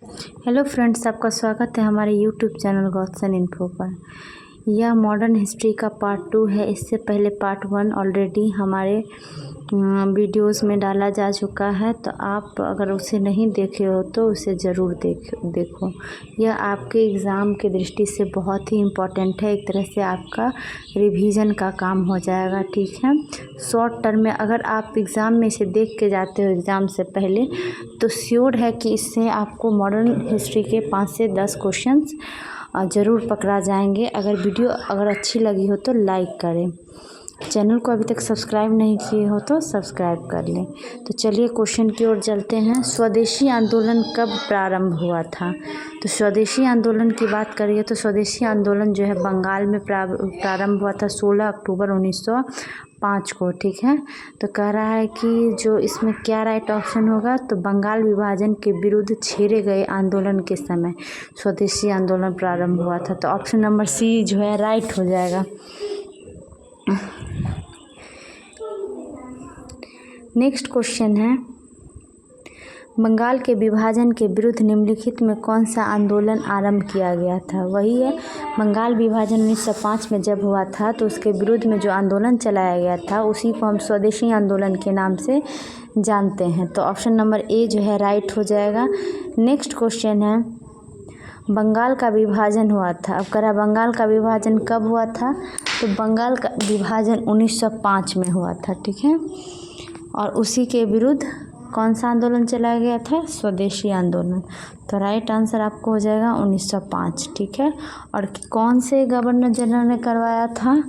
Hello friends, आपका स्वागत है हमारे यूट्यूब चैनल गॉडसन इन्फो पर। यह मॉडर्न हिस्ट्री का पार्ट 2 है। इससे पहले पार्ट 1 ऑलरेडी हमारे वीडियोस में डाला जा चुका है, तो आप अगर उसे नहीं देखे हो तो उसे ज़रूर देखो। यह आपके एग्ज़ाम के दृष्टि से बहुत ही इम्पोर्टेंट है। एक तरह से आपका रिवीजन का काम हो जाएगा, ठीक है। शॉर्ट टर्म में अगर आप एग्ज़ाम में इसे देख के जाते हो एग्ज़ाम से पहले, तो श्योर है कि इससे आपको मॉडर्न हिस्ट्री के 5 से 10 क्वेश्चंस ज़रूर पकड़ा जाएंगे। अगर वीडियो अच्छी लगी हो तो लाइक करें। चैनल को अभी तक सब्सक्राइब नहीं किए हो तो सब्सक्राइब कर लें। तो चलिए क्वेश्चन की ओर चलते हैं। स्वदेशी आंदोलन कब प्रारंभ हुआ था? तो स्वदेशी आंदोलन की बात करिए तो स्वदेशी आंदोलन जो है बंगाल में प्रारंभ हुआ था 16 अक्टूबर 1905 को, ठीक है। तो कह रहा है कि जो इसमें क्या राइट ऑप्शन होगा, तो बंगाल विभाजन के विरुद्ध छेड़े गए आंदोलन के समय स्वदेशी आंदोलन प्रारंभ हुआ था। तो ऑप्शन नंबर सी जो है राइट हो जाएगा। नेक्स्ट क्वेश्चन है, बंगाल के विभाजन के विरुद्ध निम्नलिखित में कौन सा आंदोलन आरंभ किया गया था? वही है, बंगाल विभाजन 1905 में जब हुआ था तो उसके विरुद्ध में जो आंदोलन चलाया गया था उसी को हम स्वदेशी आंदोलन के नाम से जानते हैं। तो ऑप्शन नंबर ए जो है राइट हो जाएगा। नेक्स्ट क्वेश्चन है, बंगाल का विभाजन हुआ था। अब कह रहा बंगाल का विभाजन कब हुआ था? तो बंगाल का विभाजन 1905 में हुआ था, ठीक है। और उसी के विरुद्ध कौन सा आंदोलन चलाया गया था? स्वदेशी आंदोलन। तो राइट आंसर आपको हो जाएगा 1905, ठीक है। और कौन से गवर्नर जनरल ने करवाया था?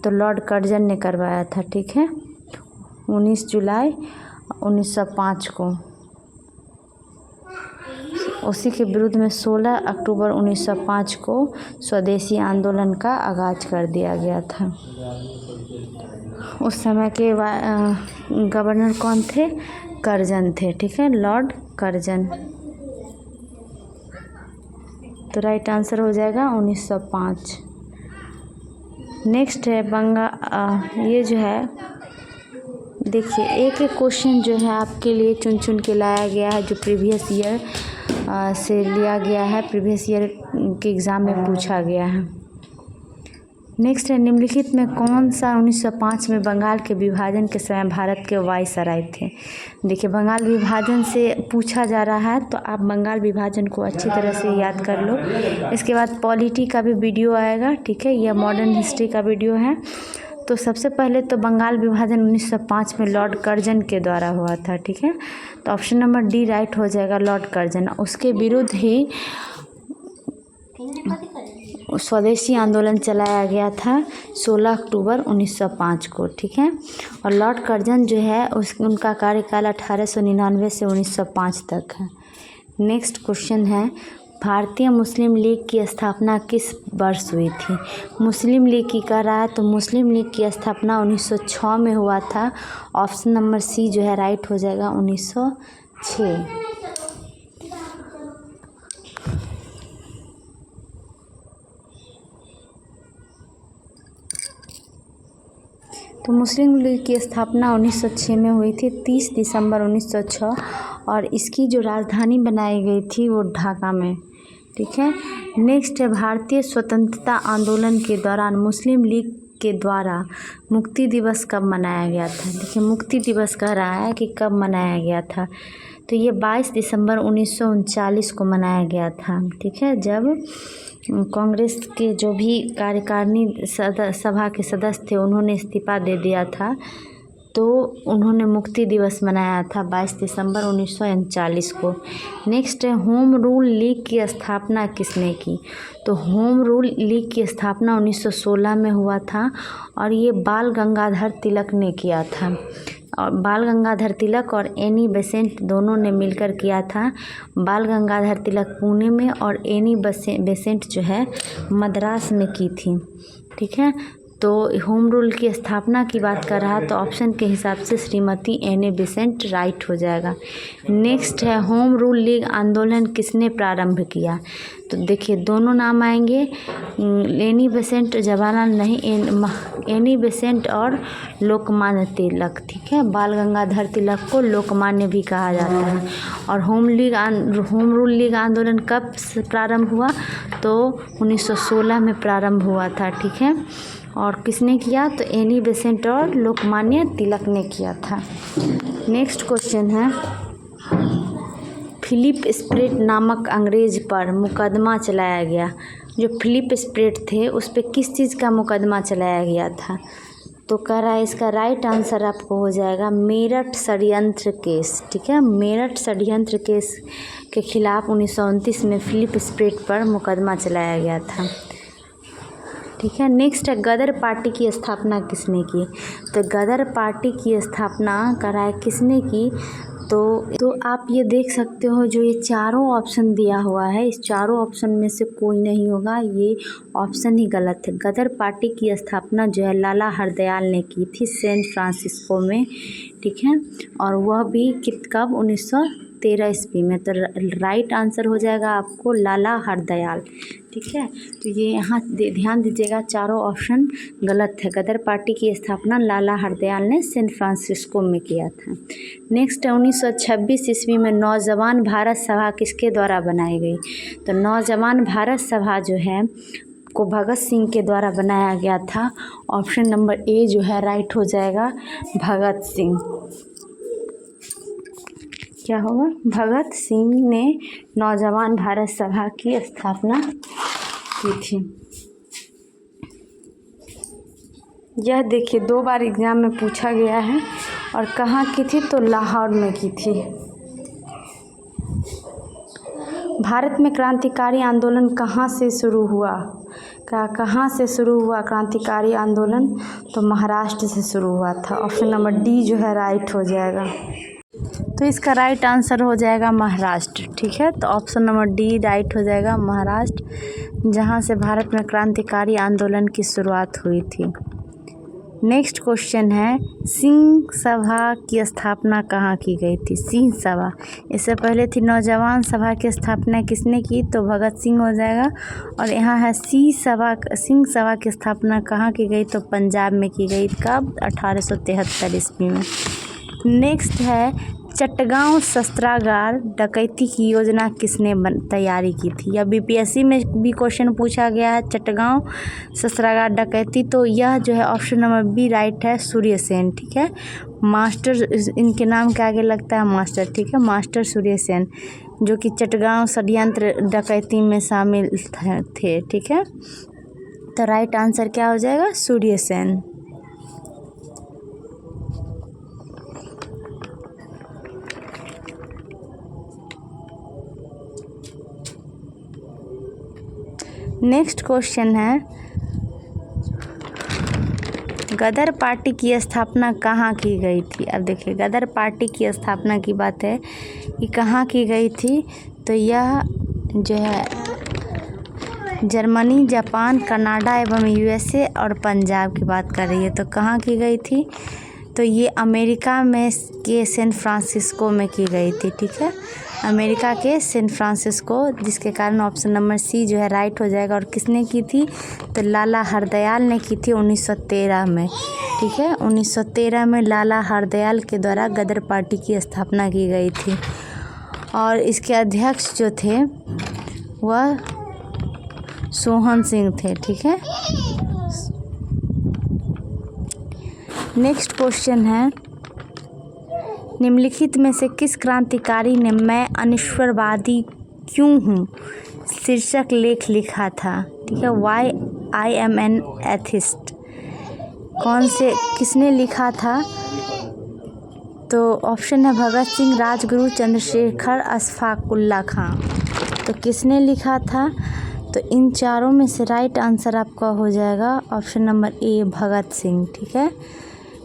तो लॉर्ड कर्जन ने करवाया था, ठीक है, 19 जुलाई 1905 को। उसी के विरुद्ध में 16 अक्टूबर 1905 को स्वदेशी आंदोलन का आगाज कर दिया गया था। उस समय के गवर्नर कौन थे? कर्जन थे, ठीक है, लॉर्ड कर्जन। तो राइट आंसर हो जाएगा 1905। नेक्स्ट है ये जो है देखिए, एक एक क्वेश्चन जो है आपके लिए चुन चुन के लाया गया है, जो प्रीवियस ईयर से लिया गया है, प्रीवियस ईयर के एग्ज़ाम में पूछा गया है। नेक्स्ट है, निम्नलिखित में कौन सा 1905 में बंगाल के विभाजन के समय भारत के वायसराय थे? देखिए, बंगाल विभाजन से पूछा जा रहा है, तो आप बंगाल विभाजन को अच्छी तरह से याद कर लो। इसके बाद पॉलिटी का भी वीडियो आएगा, ठीक है, यह मॉडर्न हिस्ट्री का वीडियो है। तो सबसे पहले तो बंगाल विभाजन 1905 में लॉर्ड कर्जन के द्वारा हुआ था, ठीक है। तो ऑप्शन नंबर डी राइट हो जाएगा, लॉर्ड कर्जन। उसके विरुद्ध ही स्वदेशी आंदोलन चलाया गया था 16 अक्टूबर 1905 को, ठीक है। और लॉर्ड कर्जन जो है उनका कार्यकाल 1899 से 1905 तक है। नेक्स्ट क्वेश्चन है, भारतीय मुस्लिम लीग की स्थापना किस वर्ष हुई थी? मुस्लिम लीग की कह रहा है, तो मुस्लिम लीग की स्थापना 1906 में हुआ था। ऑप्शन नंबर सी जो है राइट हो जाएगा 1906। तो मुस्लिम लीग की स्थापना 1906 में हुई थी, 30 दिसंबर 1906, और इसकी जो राजधानी बनाई गई थी वो ढाका में, ठीक है। नेक्स्ट है, भारतीय स्वतंत्रता आंदोलन के दौरान मुस्लिम लीग के द्वारा मुक्ति दिवस कब मनाया गया था? देखिए, मुक्ति दिवस कह रहा है कि कब मनाया गया था, तो ये 22 दिसंबर 1939 को मनाया गया था, ठीक है। जब कांग्रेस के जो भी कार्यकारिणी सभा के सदस्य थे उन्होंने इस्तीफा दे दिया था, तो उन्होंने मुक्ति दिवस मनाया था 22 दिसंबर 1939 को। नेक्स्ट है, होम रूल लीग की स्थापना किसने की? तो होम रूल लीग की स्थापना 1916 में हुआ था, और ये बाल गंगाधर तिलक ने किया था। और बाल गंगाधर तिलक और एनी बेसेंट दोनों ने मिलकर किया था। बाल गंगाधर तिलक पुणे में और एनी बेसेंट जो है मद्रास में की थी, ठीक है। तो होम रूल की स्थापना की बात कर रहा है तो ऑप्शन के हिसाब से श्रीमती एनी बेसेंट राइट हो जाएगा। नेक्स्ट है होम रूल लीग आंदोलन किसने प्रारंभ किया। तो देखिए दोनों नाम आएंगे, एनी बेसेंट जवाहरलाल नहीं, एनी बेसेंट और लोकमान्य तिलक, ठीक है। बाल गंगाधर तिलक को लोकमान्य भी कहा जाता है। और होम रूल लीग आंदोलन कब प्रारंभ हुआ, तो 1916 में प्रारंभ हुआ था, ठीक है। और किसने किया, तो एनी बेसेंट और लोकमान्य तिलक ने किया था। नेक्स्ट क्वेश्चन है, फिलिप स्प्रेट नामक अंग्रेज पर मुकदमा चलाया गया। जो फिलिप स्प्रेट थे उस पर किस चीज़ का मुकदमा चलाया गया था, तो कह रहा है इसका राइट आंसर आपको हो जाएगा मेरठ षड्यंत्र केस, ठीक है। मेरठ षड्यंत्र केस के खिलाफ 1929 में फिलिप स्प्रेट पर मुकदमा चलाया गया था, ठीक है। नेक्स्ट है गदर पार्टी की स्थापना किसने की। तो गदर पार्टी की स्थापना करा है किसने की, तो आप ये देख सकते हो जो ये चारों ऑप्शन दिया हुआ है, इस चारों ऑप्शन में से कोई नहीं होगा, ये ऑप्शन ही गलत है। गदर पार्टी की स्थापना जो है लाला हरदयाल ने की थी सैन फ्रांसिस्को में, ठीक है। और वह भी कब 1913 ईस्वी में। तो राइट आंसर हो जाएगा आपको लाला हरदयाल, ठीक है। तो ये यहाँ ध्यान दीजिएगा, चारों ऑप्शन गलत है। गदर पार्टी की स्थापना लाला हरदयाल ने सैन फ्रांसिस्को में किया था। नेक्स्ट 1926 ईस्वी में नौजवान भारत सभा किसके द्वारा बनाई गई। तो नौजवान भारत सभा जो है को भगत सिंह के द्वारा बनाया गया था। ऑप्शन नंबर ए जो है राइट हो जाएगा, भगत सिंह। क्या होगा, भगत सिंह ने नौजवान भारत सभा की स्थापना की थी। यह देखिए 2 बार एग्जाम में पूछा गया है और कहाँ की थी, तो लाहौर में की थी। भारत में क्रांतिकारी आंदोलन कहाँ से शुरू हुआ, कहाँ से शुरू हुआ क्रांतिकारी आंदोलन, तो महाराष्ट्र से शुरू हुआ था। ऑप्शन नंबर डी जो है राइट हो जाएगा। तो इसका राइट आंसर हो जाएगा महाराष्ट्र, ठीक है। तो ऑप्शन नंबर डी राइट हो जाएगा, महाराष्ट्र, जहाँ से भारत में क्रांतिकारी आंदोलन की शुरुआत हुई थी। नेक्स्ट क्वेश्चन है, सिंह सभा की स्थापना कहाँ की गई थी। सिंह सभा, इससे पहले थी नौजवान सभा की स्थापना किसने की, तो भगत सिंह हो जाएगा। और यहाँ है सिंह सभा की स्थापना कहाँ की गई, तो पंजाब में की गई, कब, 1873 ईस्वी में। नेक्स्ट है चटगांव शस्त्रागार डकैती की योजना किसने तैयारी की थी। या बीपीएससी में भी क्वेश्चन पूछा गया है चटगांव शस्त्रागार डकैती, तो यह जो है ऑप्शन नंबर बी राइट है, सूर्य सेन, ठीक है। मास्टर, इनके नाम के आगे लगता है मास्टर, ठीक है, मास्टर सूर्य सेन, जो कि चटगांव षड्यंत्र डकैती में शामिल थे, ठीक है। तो राइट आंसर क्या हो जाएगा, सूर्य सेन। नेक्स्ट क्वेश्चन है, गदर पार्टी की स्थापना कहाँ की गई थी। अब देखिए गदर पार्टी की स्थापना की बात है कि कहाँ की गई थी, तो यह जो है जर्मनी, जापान, कनाडा एवं यूएसए और पंजाब की बात कर रही है। तो कहाँ की गई थी, तो ये अमेरिका में के सैन फ्रांसिस्को में की गई थी, ठीक है, अमेरिका के सैन फ्रांसिस्को, जिसके कारण ऑप्शन नंबर सी जो है राइट हो जाएगा। और किसने की थी, तो लाला हरदयाल ने की थी 1913 में, ठीक है। 1913 में लाला हरदयाल के द्वारा गदर पार्टी की स्थापना की गई थी और इसके अध्यक्ष जो थे वह सोहन सिंह थे, ठीक है। नेक्स्ट क्वेश्चन है, निम्नलिखित में से किस क्रांतिकारी ने मैं अनिश्वरवादी क्यों हूँ शीर्षक लेख लिखा था, ठीक है, why I am an atheist, किसने लिखा था, तो ऑप्शन है भगत सिंह, राजगुरु, चंद्रशेखर, अशफाकुल्ला खां। तो किसने लिखा था, तो इन चारों में से राइट आंसर आपका हो जाएगा option number A, Bhagat Singh, ठीक है।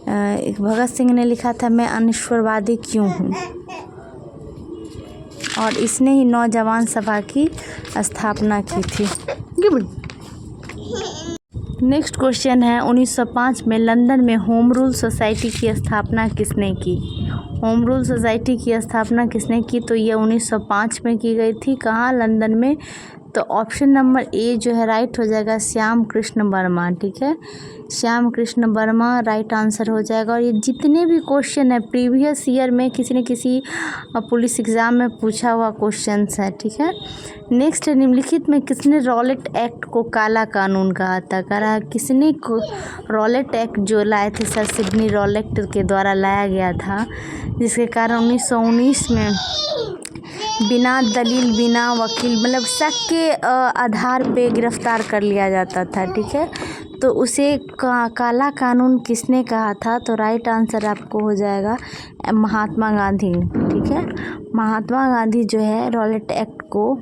भगत सिंह ने लिखा था मैं अनिश्वरवादी क्यों हूँ, और इसने ही नौजवान सभा की स्थापना की थी। नेक्स्ट क्वेश्चन है 1905 में लंदन में होम रूल सोसाइटी की स्थापना किसने की। होम रूल सोसाइटी की स्थापना किसने की, तो ये 1905 में की गई थी। कहाँ, लंदन में। तो ऑप्शन नंबर ए जो है राइट हो जाएगा, श्याम कृष्ण वर्मा। ठीक है, श्याम कृष्ण वर्मा राइट आंसर हो जाएगा। और ये जितने भी क्वेश्चन है प्रीवियस ईयर में किसी न किसी पुलिस एग्ज़ाम में पूछा हुआ क्वेश्चंस है। ठीक है, नेक्स्ट निम्नलिखित में किसने रॉलेट एक्ट को काला कानून कहा था। कह रहा है किसने को रॉलेट एक्ट जो लाए थे, सर सिडनी रॉलेट के द्वारा लाया गया था, जिसके कारण 1919 में बिना दलील बिना वकील मतलब शक के आधार पे गिरफ्तार कर लिया जाता था। ठीक है, तो उसे काला कानून किसने कहा था, तो राइट आंसर आपको हो जाएगा महात्मा गांधी। ठीक है, महात्मा गांधी जो है रॉलेट एक्ट को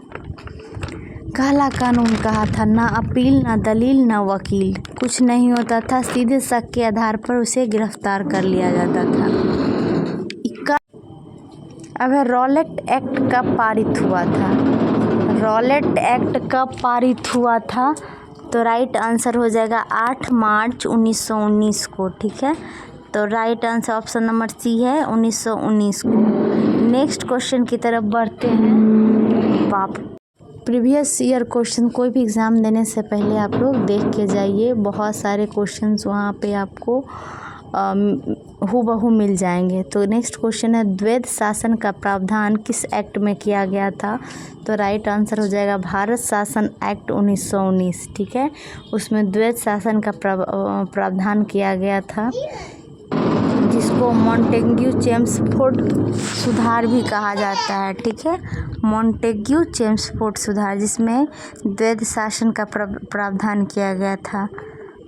काला कानून कहा था। ना अपील, ना दलील, ना वकील, कुछ नहीं होता था, सीधे शक के आधार पर उसे गिरफ्तार कर लिया जाता था। अब रॉलेट एक्ट कब पारित हुआ था। रॉलेट एक्ट कब पारित हुआ था, तो राइट आंसर हो जाएगा 8 मार्च 1919 को। ठीक है, तो right answer option number C है 1919 को। नेक्स्ट क्वेश्चन की तरफ बढ़ते हैं। प्रीवियस ईयर क्वेश्चन कोई भी एग्ज़ाम देने से पहले आप लोग देख के जाइए, बहुत सारे क्वेश्चंस वहाँ पे आपको हूबहू मिल जाएंगे। तो नेक्स्ट क्वेश्चन है द्वैध शासन का प्रावधान किस एक्ट में किया गया था, तो राइट आंसर हो जाएगा भारत शासन एक्ट 1919। ठीक है, उसमें द्वैध शासन का प्रावधान किया गया था, जिसको मॉन्टेग्यू चेम्सफोर्ड सुधार भी कहा जाता है। ठीक है, मॉन्टेग्यू चेम्सफोर्ड सुधार, जिसमें द्वैध शासन का प्रावधान किया गया था।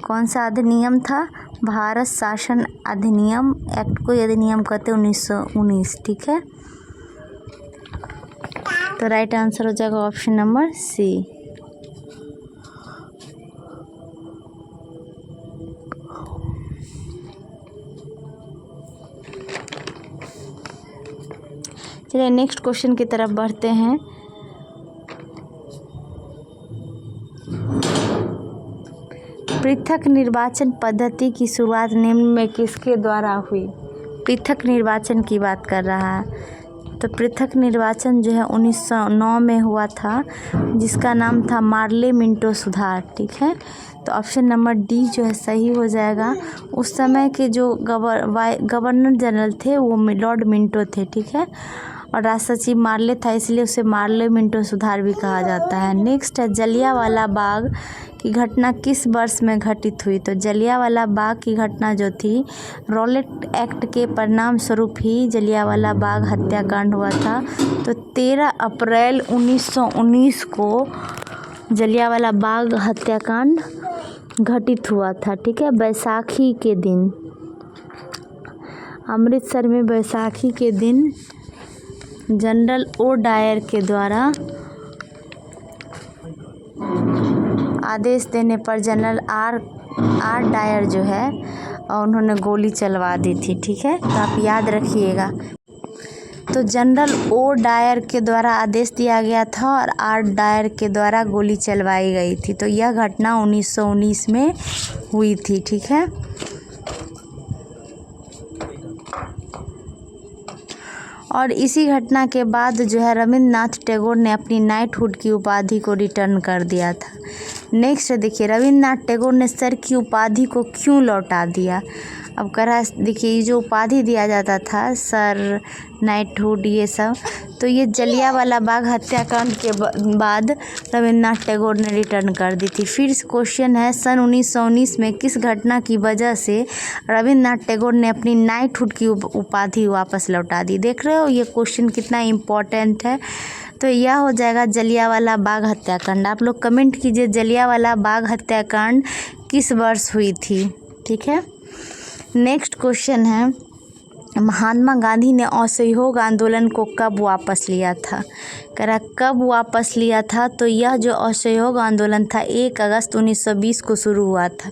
कौन सा अधिनियम था, भारत शासन अधिनियम एक्ट को अधिनियम कहते हैं 1919। ठीक है, तो राइट आंसर हो जाएगा ऑप्शन नंबर सी। चलिए नेक्स्ट क्वेश्चन की तरफ बढ़ते हैं। पृथक निर्वाचन पद्धति की शुरुआत निम्न में किसके द्वारा हुई। पृथक निर्वाचन की बात कर रहा है, तो पृथक निर्वाचन जो है 1909 में हुआ था, जिसका नाम था मार्ले मिंटो सुधार। ठीक है, तो ऑप्शन नंबर डी जो है सही हो जाएगा। उस समय के जो गवर्नर जनरल थे वो लॉर्ड मिंटो थे। ठीक है, और राष्ट्र सचिव मार्ले था, इसलिए उसे मार्ले मिंटो सुधार भी कहा जाता है। नेक्स्ट है जलियांवाला बाग की घटना किस वर्ष में घटित हुई, तो जलियांवाला बाग की घटना जो थी रॉलेट एक्ट के परिणाम स्वरूप ही जलियांवाला बाग हत्याकांड हुआ था। तो 13 अप्रैल 1919 को जलियांवाला बाग हत्याकांड घटित हुआ था। ठीक है, बैसाखी के दिन, अमृतसर में बैसाखी के दिन जनरल ओ डायर के द्वारा आदेश देने पर जनरल आर डायर जो है उन्होंने गोली चलवा दी थी। ठीक है, तो आप याद रखिएगा। तो जनरल ओ डायर के द्वारा आदेश दिया गया था और आर डायर के द्वारा गोली चलवाई गई थी। तो यह घटना 1919 में हुई थी। ठीक है, और इसी घटना के बाद जो है रविंद्रनाथ टैगोर ने अपनी नाइटहुड की उपाधि को रिटर्न कर दिया था। नेक्स्ट देखिए, रविंद्रनाथ टैगोर ने सर की उपाधि को क्यों लौटा दिया। अब कह रहा है, देखिए ये जो उपाधि दिया जाता था सर, नाइटहुड, ये सब, तो ये जलियांवाला बाग हत्याकांड के बाद रविंद्रनाथ टैगोर ने रिटर्न कर दी थी। फिर क्वेश्चन है सन 1919 में किस घटना की वजह से रविंद्रनाथ टैगोर ने अपनी नाइटहुड की उपाधि वापस लौटा दी। देख रहे हो ये क्वेश्चन कितना इम्पोर्टेंट है। तो यह हो जाएगा जलियांवाला बाग हत्याकांड। आप लोग कमेंट कीजिए जलियांवाला बाग हत्याकांड किस वर्ष हुई थी। ठीक है, नेक्स्ट क्वेश्चन है महात्मा गांधी ने असहयोग आंदोलन को कब वापस लिया था। कह रहा कब वापस लिया था, तो यह जो असहयोग आंदोलन था 1 अगस्त 1920 को शुरू हुआ था,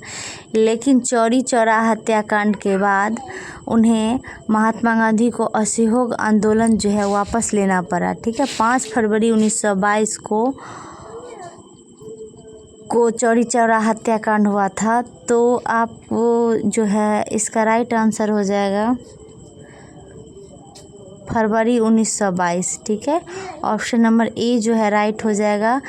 लेकिन चौरी चौरा हत्याकांड के बाद उन्हें महात्मा गांधी को असहयोग आंदोलन जो है वापस लेना पड़ा। ठीक है, 5 फरवरी 1922 को चौरी चौरा हत्याकांड हुआ था। तो आपको जो है इसका राइट आंसर हो जाएगा फरवरी 1922। ठीक है, ऑप्शन नंबर ए जो है राइट हो जाएगा।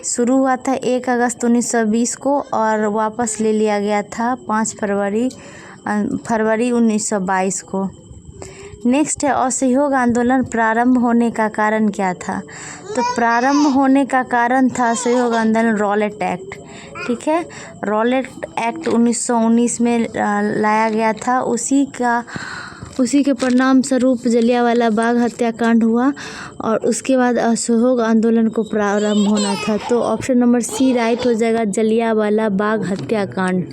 शुरू हुआ था 1 अगस्त 1920 को और वापस ले लिया गया था 5 फरवरी 1922 को। नेक्स्ट है असहयोग आंदोलन प्रारंभ होने का कारण क्या था। तो प्रारंभ होने का कारण था असहयोग आंदोलन रॉलेट एक्ट। ठीक है, रॉलेट एक्ट 1919 में लाया गया था। उसी के परिणाम स्वरूप जलियांवाला बाग हत्याकांड हुआ और उसके बाद असहयोग आंदोलन को प्रारंभ होना था। तो ऑप्शन नंबर सी राइट हो जाएगा, जलियांवाला बाग हत्याकांड।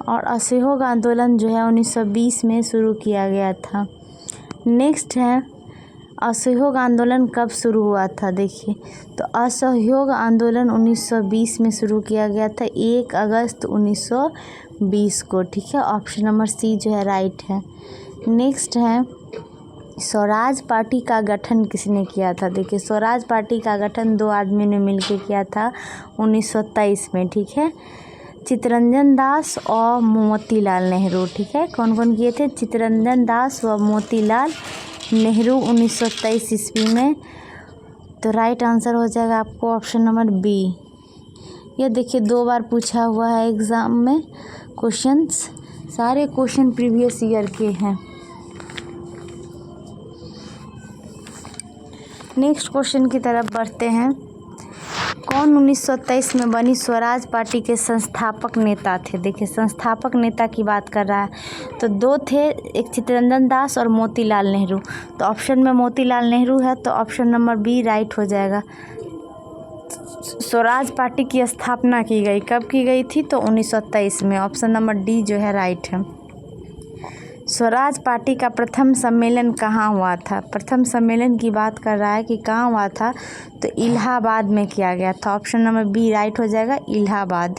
और असहयोग आंदोलन जो है 1920 में शुरू किया गया था। नेक्स्ट है असहयोग आंदोलन कब शुरू हुआ था। देखिए, तो असहयोग आंदोलन 1920 में शुरू किया गया था 1 अगस्त 1920 को। ठीक है, ऑप्शन नंबर सी जो है राइट है। नेक्स्ट है स्वराज पार्टी का गठन किसने किया था। देखिए, स्वराज पार्टी का गठन 2 आदमी ने मिलकर किया था 1923 में। ठीक है, चित्तरंजन दास और मोतीलाल नेहरू। ठीक है, कौन कौन किए थे, चित्तरंजन दास व मोतीलाल नेहरू 1923 ईस्वी में। तो राइट आंसर हो जाएगा आपको ऑप्शन नंबर बी। ये देखिए 2 बार पूछा हुआ है एग्ज़ाम में क्वेश्चंस, सारे क्वेश्चन प्रीवियस ईयर के हैं। नेक्स्ट क्वेश्चन की तरफ बढ़ते हैं। कौन 1923 में बनी स्वराज पार्टी के संस्थापक नेता थे। देखिए, संस्थापक नेता की बात कर रहा है तो 2 थे, एक चित्तरंजन दास और मोतीलाल नेहरू। तो ऑप्शन में मोतीलाल नेहरू है, तो ऑप्शन नंबर बी राइट हो जाएगा। स्वराज पार्टी की स्थापना की गई, कब की गई थी, तो 1923 में। ऑप्शन नंबर डी जो है राइट है। स्वराज पार्टी का प्रथम सम्मेलन कहाँ हुआ था। प्रथम सम्मेलन की बात कर रहा है कि कहाँ हुआ था, तो इलाहाबाद में किया गया था। ऑप्शन नंबर बी राइट हो जाएगा, इलाहाबाद।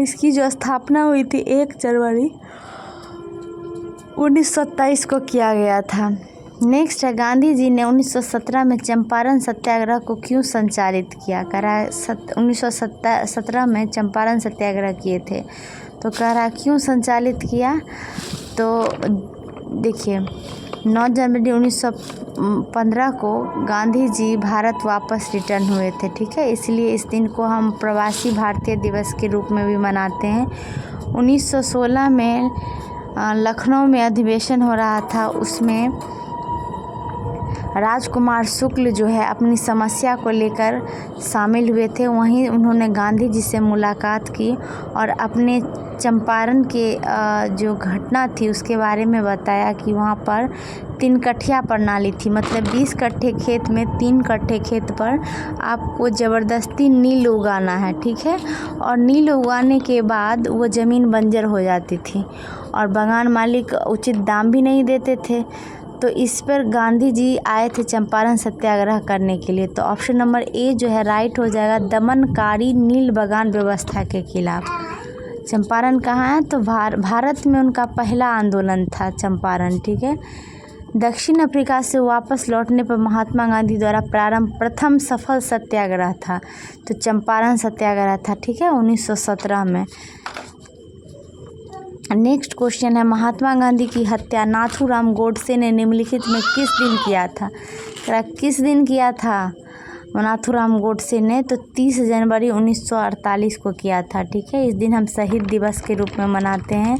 इसकी जो स्थापना हुई थी 1 जनवरी 1927 को किया गया था। नेक्स्ट है गांधी जी ने 1917 में चंपारण सत्याग्रह को क्यों संचालित किया। कह रहा है 1917 में चंपारण सत्याग्रह किए थे, तो कह रहा है क्यों संचालित किया। तो देखिए 9 जनवरी 1915 को गांधी जी भारत वापस रिटर्न हुए थे। ठीक है, इसलिए इस दिन को हम प्रवासी भारतीय दिवस के रूप में भी मनाते हैं। 1916 में लखनऊ में अधिवेशन हो रहा था, उसमें राजकुमार शुक्ल जो है अपनी समस्या को लेकर शामिल हुए थे। वहीं उन्होंने गांधी जी से मुलाकात की और अपने चंपारण के जो घटना थी उसके बारे में बताया कि वहाँ पर 3 कट्ठिया प्रणाली थी, मतलब 20 कट्ठे खेत में 3 कट्ठे खेत पर आपको ज़बरदस्ती नील उगाना है। ठीक है, और नील उगाने के बाद वो ज़मीन बंजर हो जाती थी और बागान मालिक उचित दाम भी नहीं देते थे। तो इस पर गांधी जी आए थे चंपारण सत्याग्रह करने के लिए। तो ऑप्शन नंबर ए जो है राइट हो जाएगा, दमनकारी नील बागान व्यवस्था के खिलाफ। चंपारण कहाँ है, तो भारत में उनका पहला आंदोलन था चंपारण। ठीक है, दक्षिण अफ्रीका से वापस लौटने पर महात्मा गांधी द्वारा प्रारंभ प्रथम सफल सत्याग्रह था, तो चंपारण सत्याग्रह था। ठीक है, 1917 में। नेक्स्ट क्वेश्चन है महात्मा गांधी की हत्या नाथूराम गोडसे ने निम्नलिखित में किस दिन किया था। किस दिन किया था नाथूराम गोडसे ने, तो 30 जनवरी 1948 को किया था। ठीक है, इस दिन हम शहीद दिवस के रूप में मनाते हैं,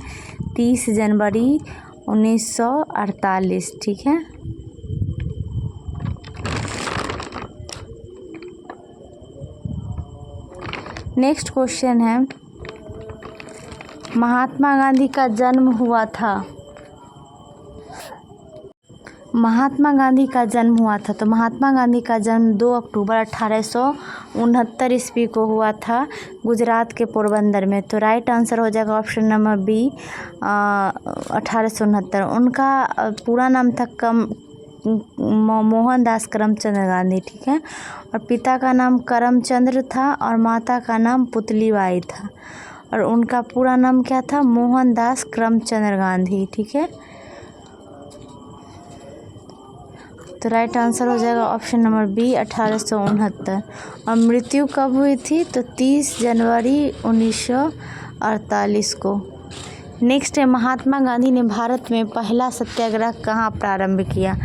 30 जनवरी 1948। ठीक है, नेक्स्ट क्वेश्चन है महात्मा गांधी का जन्म हुआ था। महात्मा गांधी का जन्म हुआ था, तो महात्मा गांधी का जन्म 2 अक्टूबर 1869 ईस्वी को हुआ था गुजरात के पोरबंदर में। तो राइट आंसर हो जाएगा ऑप्शन नंबर बी 1869। उनका पूरा नाम था मोहनदास करमचंद गांधी, ठीक है। और पिता का नाम करमचंद्र था और माता का नाम पुतलीबाई था, और उनका पूरा नाम क्या था? मोहनदास करमचंद गांधी, ठीक है। तो राइट आंसर हो जाएगा ऑप्शन नंबर बी 1869। और मृत्यु कब हुई थी? तो 30 जनवरी 1948 को। नेक्स्ट है, महात्मा गांधी ने भारत में पहला सत्याग्रह कहाँ प्रारंभ किया?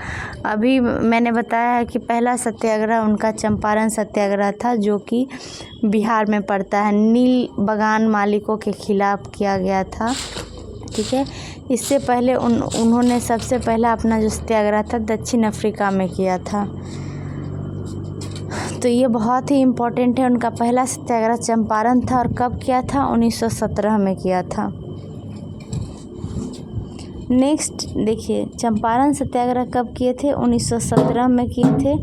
अभी मैंने बताया है कि पहला सत्याग्रह उनका चंपारण सत्याग्रह था, जो कि बिहार में पड़ता है, नील बगान मालिकों के खिलाफ किया गया था, ठीक है। इससे पहले उन्होंने सबसे पहला अपना जो सत्याग्रह था दक्षिण अफ्रीका में किया था। तो ये बहुत ही इम्पोर्टेंट है। उनका पहला सत्याग्रह चंपारण था, और कब किया था? 1917 में किया था। नेक्स्ट देखिए, चंपारण सत्याग्रह कब किए थे? 1917 में किए थे।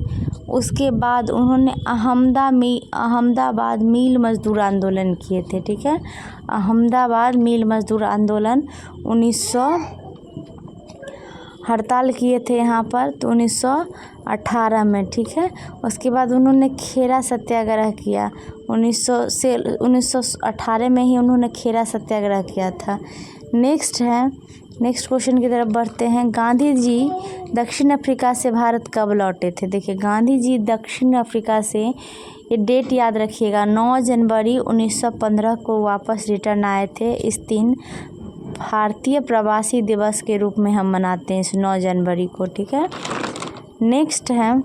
उसके बाद उन्होंने अहमदाबाद मील मजदूर आंदोलन किए थे, ठीक है। अहमदाबाद मील मजदूर आंदोलन 1900 हड़ताल किए थे यहाँ पर, तो 1918 में, ठीक है। उसके बाद उन्होंने खेरा सत्याग्रह किया 1918 में ही उन्होंने खेरा सत्याग्रह किया था। नेक्स्ट क्वेश्चन की तरफ बढ़ते हैं। गांधी जी दक्षिण अफ्रीका से भारत कब लौटे थे? देखिए, गांधी जी दक्षिण अफ्रीका से, ये डेट याद रखिएगा, 9 जनवरी 1915 को वापस रिटर्न आए थे। इस दिन भारतीय प्रवासी दिवस के रूप में हम मनाते हैं इस 9 जनवरी को, ठीक है। नेक्स्ट है,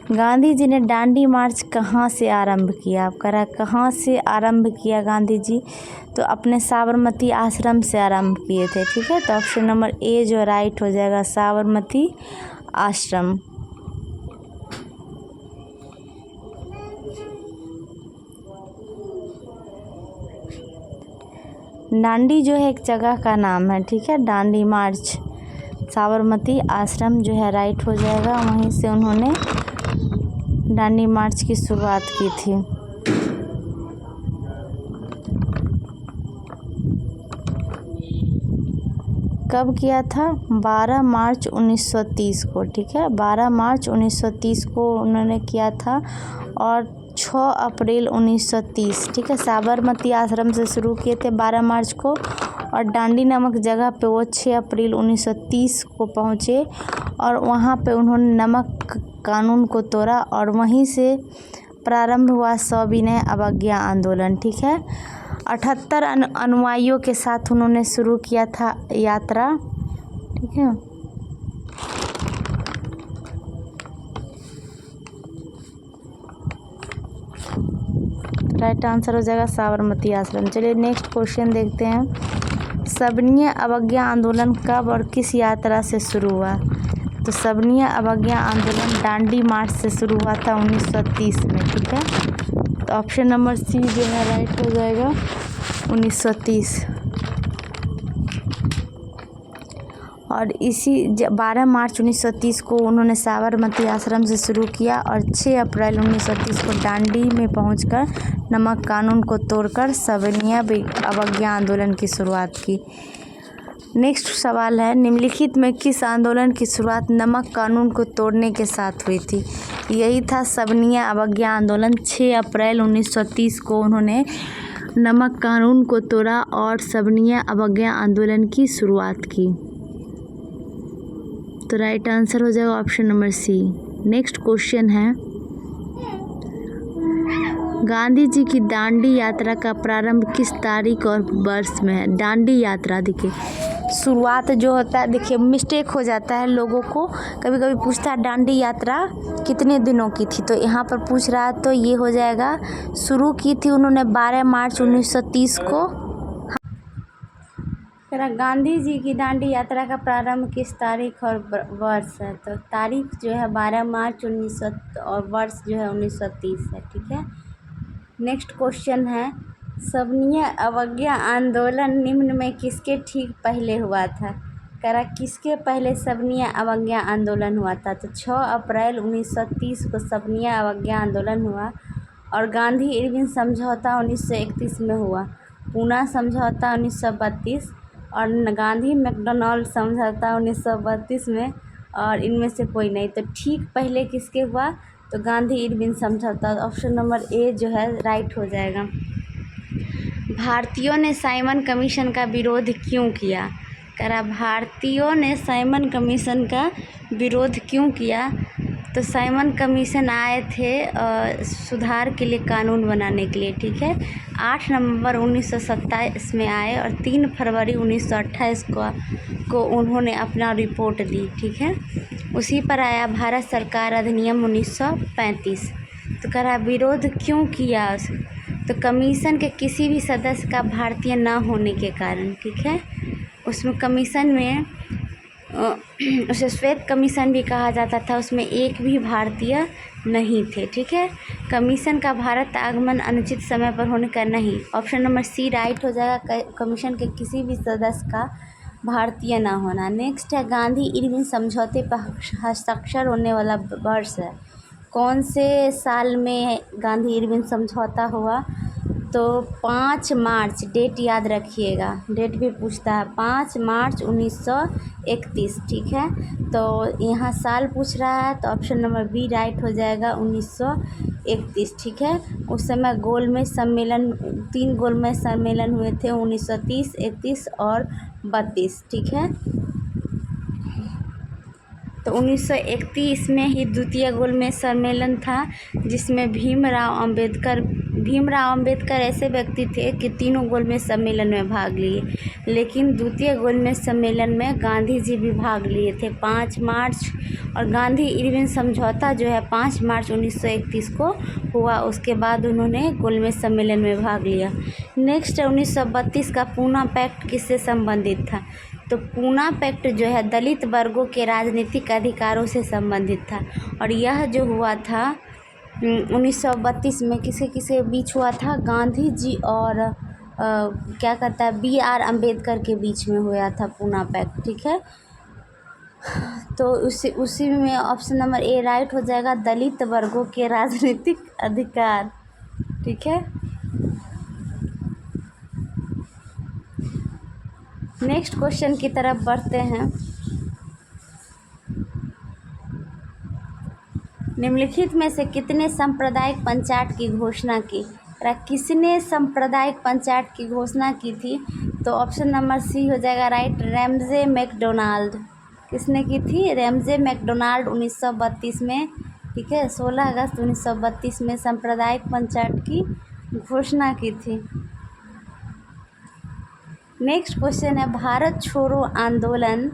गांधी जी ने दांडी मार्च कहाँ से आरंभ किया? आप कह रहा कहाँ से आरंभ किया गांधी जी? तो अपने साबरमती आश्रम से आरंभ किए थे, ठीक है। तो ऑप्शन नंबर ए जो राइट हो जाएगा, साबरमती आश्रम। दांडी जो है एक जगह का नाम है, ठीक है। दांडी मार्च, साबरमती आश्रम जो है राइट हो जाएगा, वहीं से उन्होंने दांडी मार्च की शुरुआत की थी। कब किया था? 12 मार्च 1930 को, ठीक है। 12 मार्च 1930 को उन्होंने किया था, और 6 अप्रैल 1930, ठीक है। साबरमती आश्रम से शुरू किए थे 12 मार्च को, और दांडी नामक जगह पे वो 6 अप्रैल 1930 को पहुँचे, और वहाँ पे उन्होंने नमक कानून को तोड़ा, और वहीं से प्रारंभ हुआ सविनय अवज्ञा आंदोलन, ठीक है। 78 अनुयायियों के साथ उन्होंने शुरू किया था यात्रा, ठीक है। राइट आंसर हो जाएगा साबरमती आश्रम। चलिए नेक्स्ट क्वेश्चन देखते हैं। सविनय अवज्ञा आंदोलन कब और किस यात्रा से शुरू हुआ? तो सविनय अवज्ञा आंदोलन दांडी मार्च से शुरू हुआ था 1930 में, ठीक है। तो ऑप्शन नंबर सी जो है राइट हो जाएगा 1930। और इसी 12 मार्च 1930 को उन्होंने साबरमती आश्रम से शुरू किया, और 6 अप्रैल 1930 को दांडी में पहुंचकर नमक कानून को तोड़कर सविनय अवज्ञा आंदोलन की शुरुआत की। नेक्स्ट सवाल है, निम्नलिखित में किस आंदोलन की शुरुआत नमक कानून को तोड़ने के साथ हुई थी? यही था सविनय अवज्ञा आंदोलन। 6 अप्रैल 1930 को उन्होंने नमक कानून को तोड़ा और सविनय अवज्ञा आंदोलन की शुरुआत की। तो राइट आंसर हो जाएगा option number C. Next question है, गांधी जी की दांडी यात्रा का प्रारंभ किस तारीख और वर्ष में है? दांडी यात्रा देखिए, शुरुआत जो होता है, देखिए मिस्टेक हो जाता है लोगों को, कभी कभी पूछता है दांडी यात्रा कितने दिनों की थी, तो यहाँ पर पूछ रहा है, तो ये हो जाएगा शुरू की थी उन्होंने 12 मार्च 1930 को। गांधी जी की दांडी यात्रा का प्रारंभ किस तारीख और वर्ष है? तो तारीख जो है 12 मार्च 1900 और वर्ष जो है 1930 है, ठीक है। नेक्स्ट क्वेश्चन है, सविनय अवज्ञा आंदोलन निम्न में किसके ठीक पहले हुआ था? करा किसके पहले सविनय अवज्ञा आंदोलन हुआ था? तो 6 अप्रैल 1930 को सविनय अवज्ञा आंदोलन हुआ, और गांधी इरविन समझौता 1931 में हुआ, पूना समझौता 1932, और गांधी मैकडोनाल्ड समझौता 1932 में, और इनमें से कोई नहीं। तो ठीक पहले किसके हुआ, तो गांधी इरविन समझौता। ऑप्शन नंबर ए जो है राइट हो जाएगा। भारतीयों ने साइमन कमीशन का विरोध क्यों किया, करा भारतीयों ने साइमन कमीशन का विरोध क्यों किया, तो साइमन कमीशन आए थे सुधार के लिए, कानून बनाने के लिए, ठीक है। 8 नवंबर 1927 में आए और 3 फरवरी 1928 को उन्होंने अपना रिपोर्ट दी, ठीक है। उसी पर आया भारत सरकार अधिनियम 1935। तो करा विरोध क्यों किया, तो कमीशन के किसी भी सदस्य का भारतीय न होने के कारण, ठीक है। उसमें कमीशन में उसे श्वेत कमीशन भी कहा जाता था, उसमें एक भी भारतीय नहीं थे, ठीक है। कमीशन का भारत आगमन अनुचित समय पर होने का नहीं। ऑप्शन नंबर सी राइट हो जाएगा, कमीशन के किसी भी सदस्य का भारतीय ना होना। नेक्स्ट है गांधी इरविन समझौते पर हस्ताक्षर होने वाला वर्ष है, कौन से साल में गांधी इरविन समझौता हुआ, तो 5 मार्च, डेट याद रखिएगा, डेट भी पूछता है, 5 मार्च 1931, ठीक है। तो यहाँ साल पूछ रहा है, तो ऑप्शन नंबर बी राइट हो जाएगा, 1931, ठीक है। उस समय गोलमेज सम्मेलन, 3 गोलमेज सम्मेलन हुए थे, 1930, 31 और 32, ठीक है। तो 1931 में ही द्वितीय गोलमेज सम्मेलन था, जिसमें भीमराव अंबेडकर ऐसे व्यक्ति थे कि तीनों गोलमेज सम्मेलन में भाग लिए, लेकिन द्वितीय गोलमेज सम्मेलन में गांधी जी भी भाग लिए थे 5 मार्च, और गांधी इरविन समझौता जो है 5 मार्च 1931 को हुआ। उसके बाद उन्होंने गोलमेज सम्मेलन में भाग लिया। नेक्स्ट है 1932 का पूना पैक्ट किससे संबंधित था, तो पूना पैक्ट जो है दलित वर्गों के राजनीतिक अधिकारों से संबंधित था, और यह जो हुआ था 1932 में किसके बीच हुआ था, गांधी जी और क्या कहता है BR अम्बेडकर के बीच में हुआ था पूना पैक्ट, ठीक है। तो उसी में ऑप्शन नंबर ए राइट हो जाएगा, दलित वर्गों के राजनीतिक अधिकार, ठीक है। नेक्स्ट क्वेश्चन की तरफ बढ़ते हैं। निम्नलिखित में से कितने सांप्रदायिक पंचायत की घोषणा की, किसने सांप्रदायिक पंचायत की घोषणा की थी, तो ऑप्शन नंबर सी हो जाएगा राइट, रैमजे मैकडोनाल्ड। किसने की थी, रैमजे मैकडोनाल्ड 1932 में, ठीक है। 16 अगस्त 1932 में सांप्रदायिक पंचायत की घोषणा की थी। नेक्स्ट क्वेश्चन है, भारत छोड़ो आंदोलन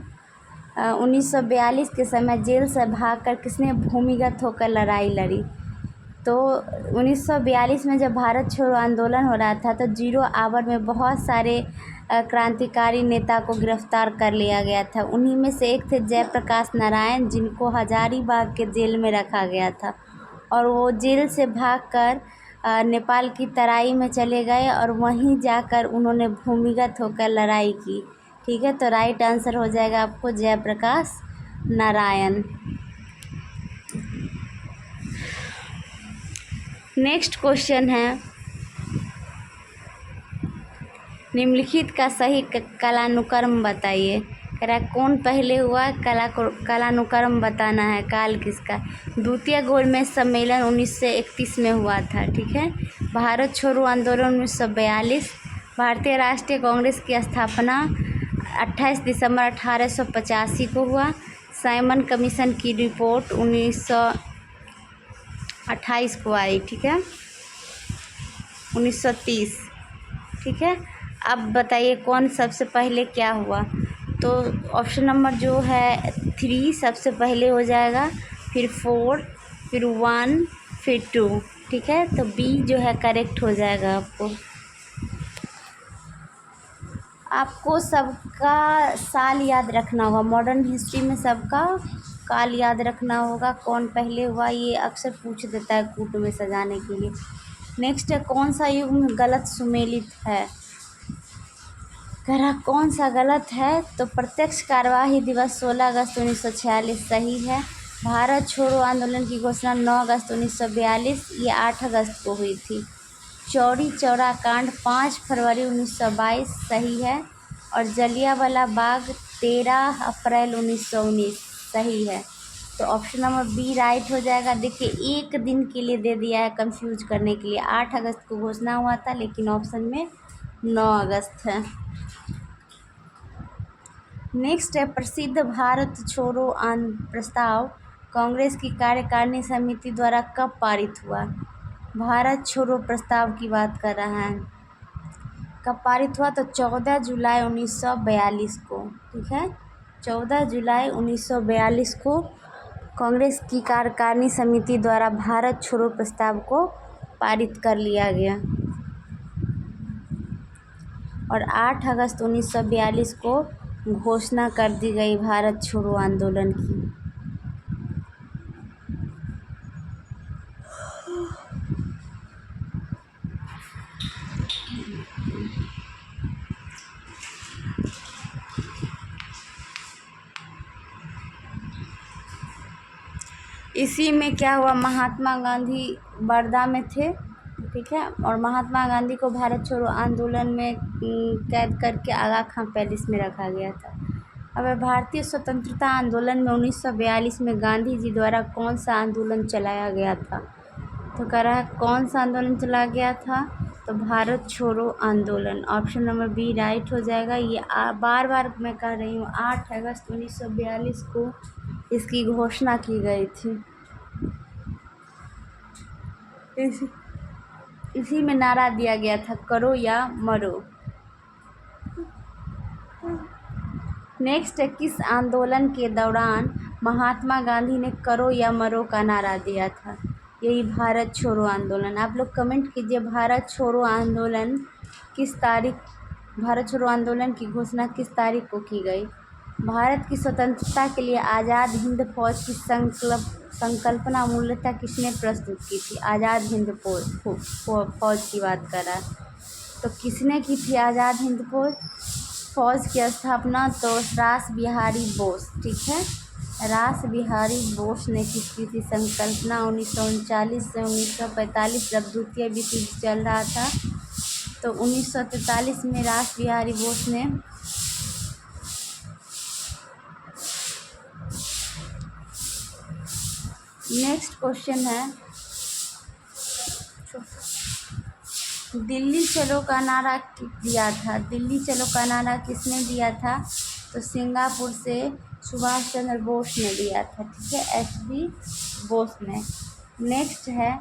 1942 के समय जेल से भागकर किसने भूमिगत होकर लड़ाई लड़ी, तो 1942 में जब भारत छोड़ो आंदोलन हो रहा था, तो 0 आवर में बहुत सारे क्रांतिकारी नेता को गिरफ्तार कर लिया गया था। उन्हीं में से एक थे जयप्रकाश नारायण, जिनको हजारीबाग के जेल में रखा गया था, और वो जेल से भागकर नेपाल की तराई में चले गए, और वहीं जाकर उन्होंने भूमिगत होकर लड़ाई की, ठीक है। तो राइट आंसर हो जाएगा आपको जयप्रकाश नारायण। नेक्स्ट क्वेश्चन है, निम्नलिखित का सही कालानुक्रम बताइए, कह रहा है कौन पहले हुआ, कालानुक्रम बताना है, काल किसका। द्वितीय गोलमेज सम्मेलन 1931 में हुआ था, ठीक है। भारत छोड़ो आंदोलन 1942, भारतीय राष्ट्रीय कांग्रेस की स्थापना 28 दिसंबर 1885 को हुआ, साइमन कमीशन की रिपोर्ट 1928 को आई, ठीक है, 1930, ठीक है। अब बताइए कौन सबसे पहले क्या हुआ, तो ऑप्शन नंबर जो है 3 सबसे पहले हो जाएगा, फिर 4, फिर 1, फिर 2, ठीक है। तो बी जो है करेक्ट हो जाएगा। आपको सबका साल याद रखना होगा, मॉडर्न हिस्ट्री में सबका काल याद रखना होगा, कौन पहले हुआ, ये अक्सर पूछ देता है कूट में सजाने के लिए। नेक्स्ट है, कौन सा युग गलत सुमेलित है, कह रहा कौन सा गलत है, तो प्रत्यक्ष कार्यवाही दिवस 16 अगस्त 1946 सही है। भारत छोड़ो आंदोलन की घोषणा 9 अगस्त 1942, ये 8 अगस्त को हुई थी। चौरी चौरा कांड 5 फरवरी 1922 सही है, और जलियांवाला बाग 13 अप्रैल 1919 सही है। तो ऑप्शन नंबर बी राइट हो जाएगा। देखिए, एक दिन के लिए दे दिया है कंफ्यूज करने के लिए। 8 अगस्त को घोषणा हुआ था, लेकिन ऑप्शन में 9 अगस्त है। नेक्स्ट है, प्रसिद्ध भारत छोड़ो प्रस्ताव कांग्रेस की कार्यकारिणी समिति द्वारा कब पारित हुआ? भारत छोड़ो प्रस्ताव की बात कर रहा है। कब पारित हुआ? तो 14 जुलाई 1942 को। ठीक है, 14 जुलाई 1942 को कांग्रेस की कार्यकारिणी समिति द्वारा भारत छोड़ो प्रस्ताव को पारित कर लिया गया और 8 अगस्त 1942 को घोषणा कर दी गई भारत छोड़ो आंदोलन की। इसी में क्या हुआ, महात्मा गांधी वर्धा में थे, ठीक है, और महात्मा गांधी को भारत छोड़ो आंदोलन में कैद करके आगा खां पैलेस में रखा गया था। अब भारतीय स्वतंत्रता आंदोलन में 1942 में गांधी जी द्वारा कौन सा आंदोलन चलाया गया था? तो कह रहा है कौन सा आंदोलन चलाया गया था? तो भारत छोड़ो आंदोलन। ऑप्शन नंबर बी राइट हो जाएगा। ये बार बार मैं कह रही हूँ, 8 अगस्त 1942 को इसकी घोषणा की गई थी। इसी में नारा दिया गया था, करो या मरो। नेक्स्ट है, किस आंदोलन के दौरान महात्मा गांधी ने करो या मरो का नारा दिया था? यही भारत छोड़ो आंदोलन। आप लोग कमेंट कीजिए, भारत छोड़ो आंदोलन भारत छोड़ो आंदोलन की घोषणा किस तारीख को की गई? भारत की स्वतंत्रता के लिए आज़ाद हिंद फौज की संकल्पना मूलतः किसने प्रस्तुत की थी? आज़ाद हिंद फौज की बात कर रहा है। तो किसने की थी आज़ाद हिंद फौज की स्थापना? तो रास बिहारी बोस। ठीक है, रास बिहारी बोस ने किसकी थी संकल्पना? 1939 से 1945 जब द्वितीय विश्व युद्ध चल रहा था, तो 1943 में रास बिहारी बोस ने नेक्स्ट क्वेश्चन है, दिल्ली चलो का नारा दिया था? दिल्ली चलो का नारा किसने दिया था? तो सिंगापुर से सुभाष चंद्र बोस ने दिया था। ठीक है, एस.बी. बोस ने। नेक्स्ट है,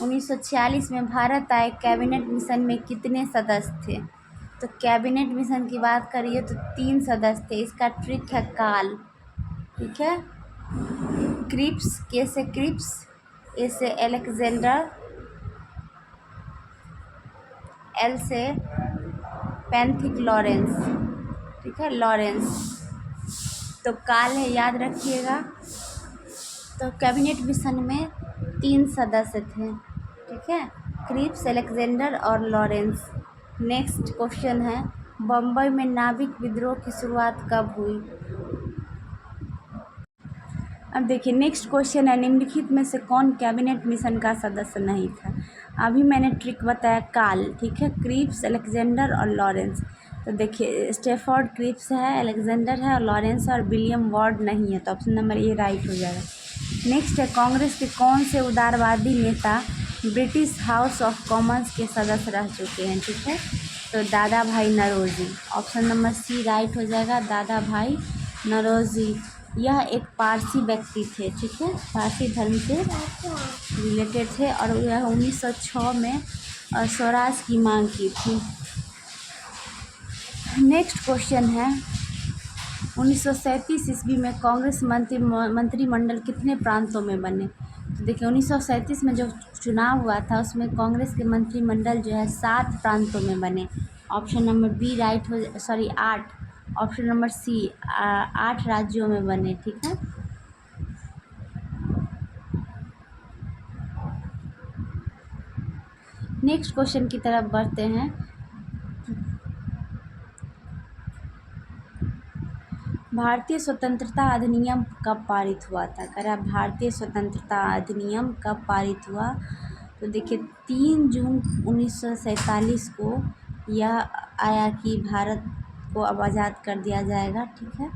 1946 में भारत आए कैबिनेट मिशन में कितने सदस्य थे? तो कैबिनेट मिशन की बात करिए तो 3 सदस्य थे। इसका ट्रिक है काल। ठीक है, क्रिप्स, के से क्रिप्स, ए से अलेक्जेंडर, एल से पैंथिक लॉरेंस। ठीक है, लॉरेंस। तो काल है, याद रखिएगा। तो कैबिनेट मिशन में 3 सदस्य थे। ठीक है, क्रिप्स, अलेक्जेंडर और लॉरेंस। नेक्स्ट क्वेश्चन है, बम्बई में नाविक विद्रोह की शुरुआत कब हुई? अब देखिए, नेक्स्ट क्वेश्चन है, निम्नलिखित में से कौन कैबिनेट मिशन का सदस्य नहीं था? अभी मैंने ट्रिक बताया, काल। ठीक है, क्रिप्स, अलेक्जेंडर और लॉरेंस। तो देखिए, स्टेफोर्ड क्रिप्स है, अलेक्जेंडर है और लॉरेंस है, और विलियम वार्ड नहीं है। तो ऑप्शन नंबर ए राइट हो जाएगा। नेक्स्ट है, कांग्रेस के कौन से उदारवादी नेता ब्रिटिश हाउस ऑफ कॉमन्स के सदस्य रह चुके हैं? ठीक है, तो Dadabhai Naoroji. Option number C right हो जाएगा, दादा भाई नौरोजी। यह एक पारसी व्यक्ति थे। ठीक है, पारसी धर्म से रिलेटेड थे और यह 1906 में स्वराज की मांग की थी। नेक्स्ट क्वेश्चन है, 1937 ईस्वी में कांग्रेस मंत्रिमंडल कितने प्रांतों में बने? तो देखिए, 1937 में जो चुनाव हुआ था उसमें कांग्रेस के मंत्रिमंडल जो है 7 प्रांतों में बने। ऑप्शन नंबर बी राइट हो, 8। ऑप्शन नंबर सी 8 राज्यों में बने। ठीक है, नेक्स्ट क्वेश्चन की तरफ बढ़ते हैं। भारतीय स्वतंत्रता अधिनियम कब पारित हुआ था? कह रहा भारतीय स्वतंत्रता अधिनियम कब पारित हुआ? तो देखिए, 3 जून 1947 को यह आया कि भारत को अब आज़ाद कर दिया जाएगा। ठीक है,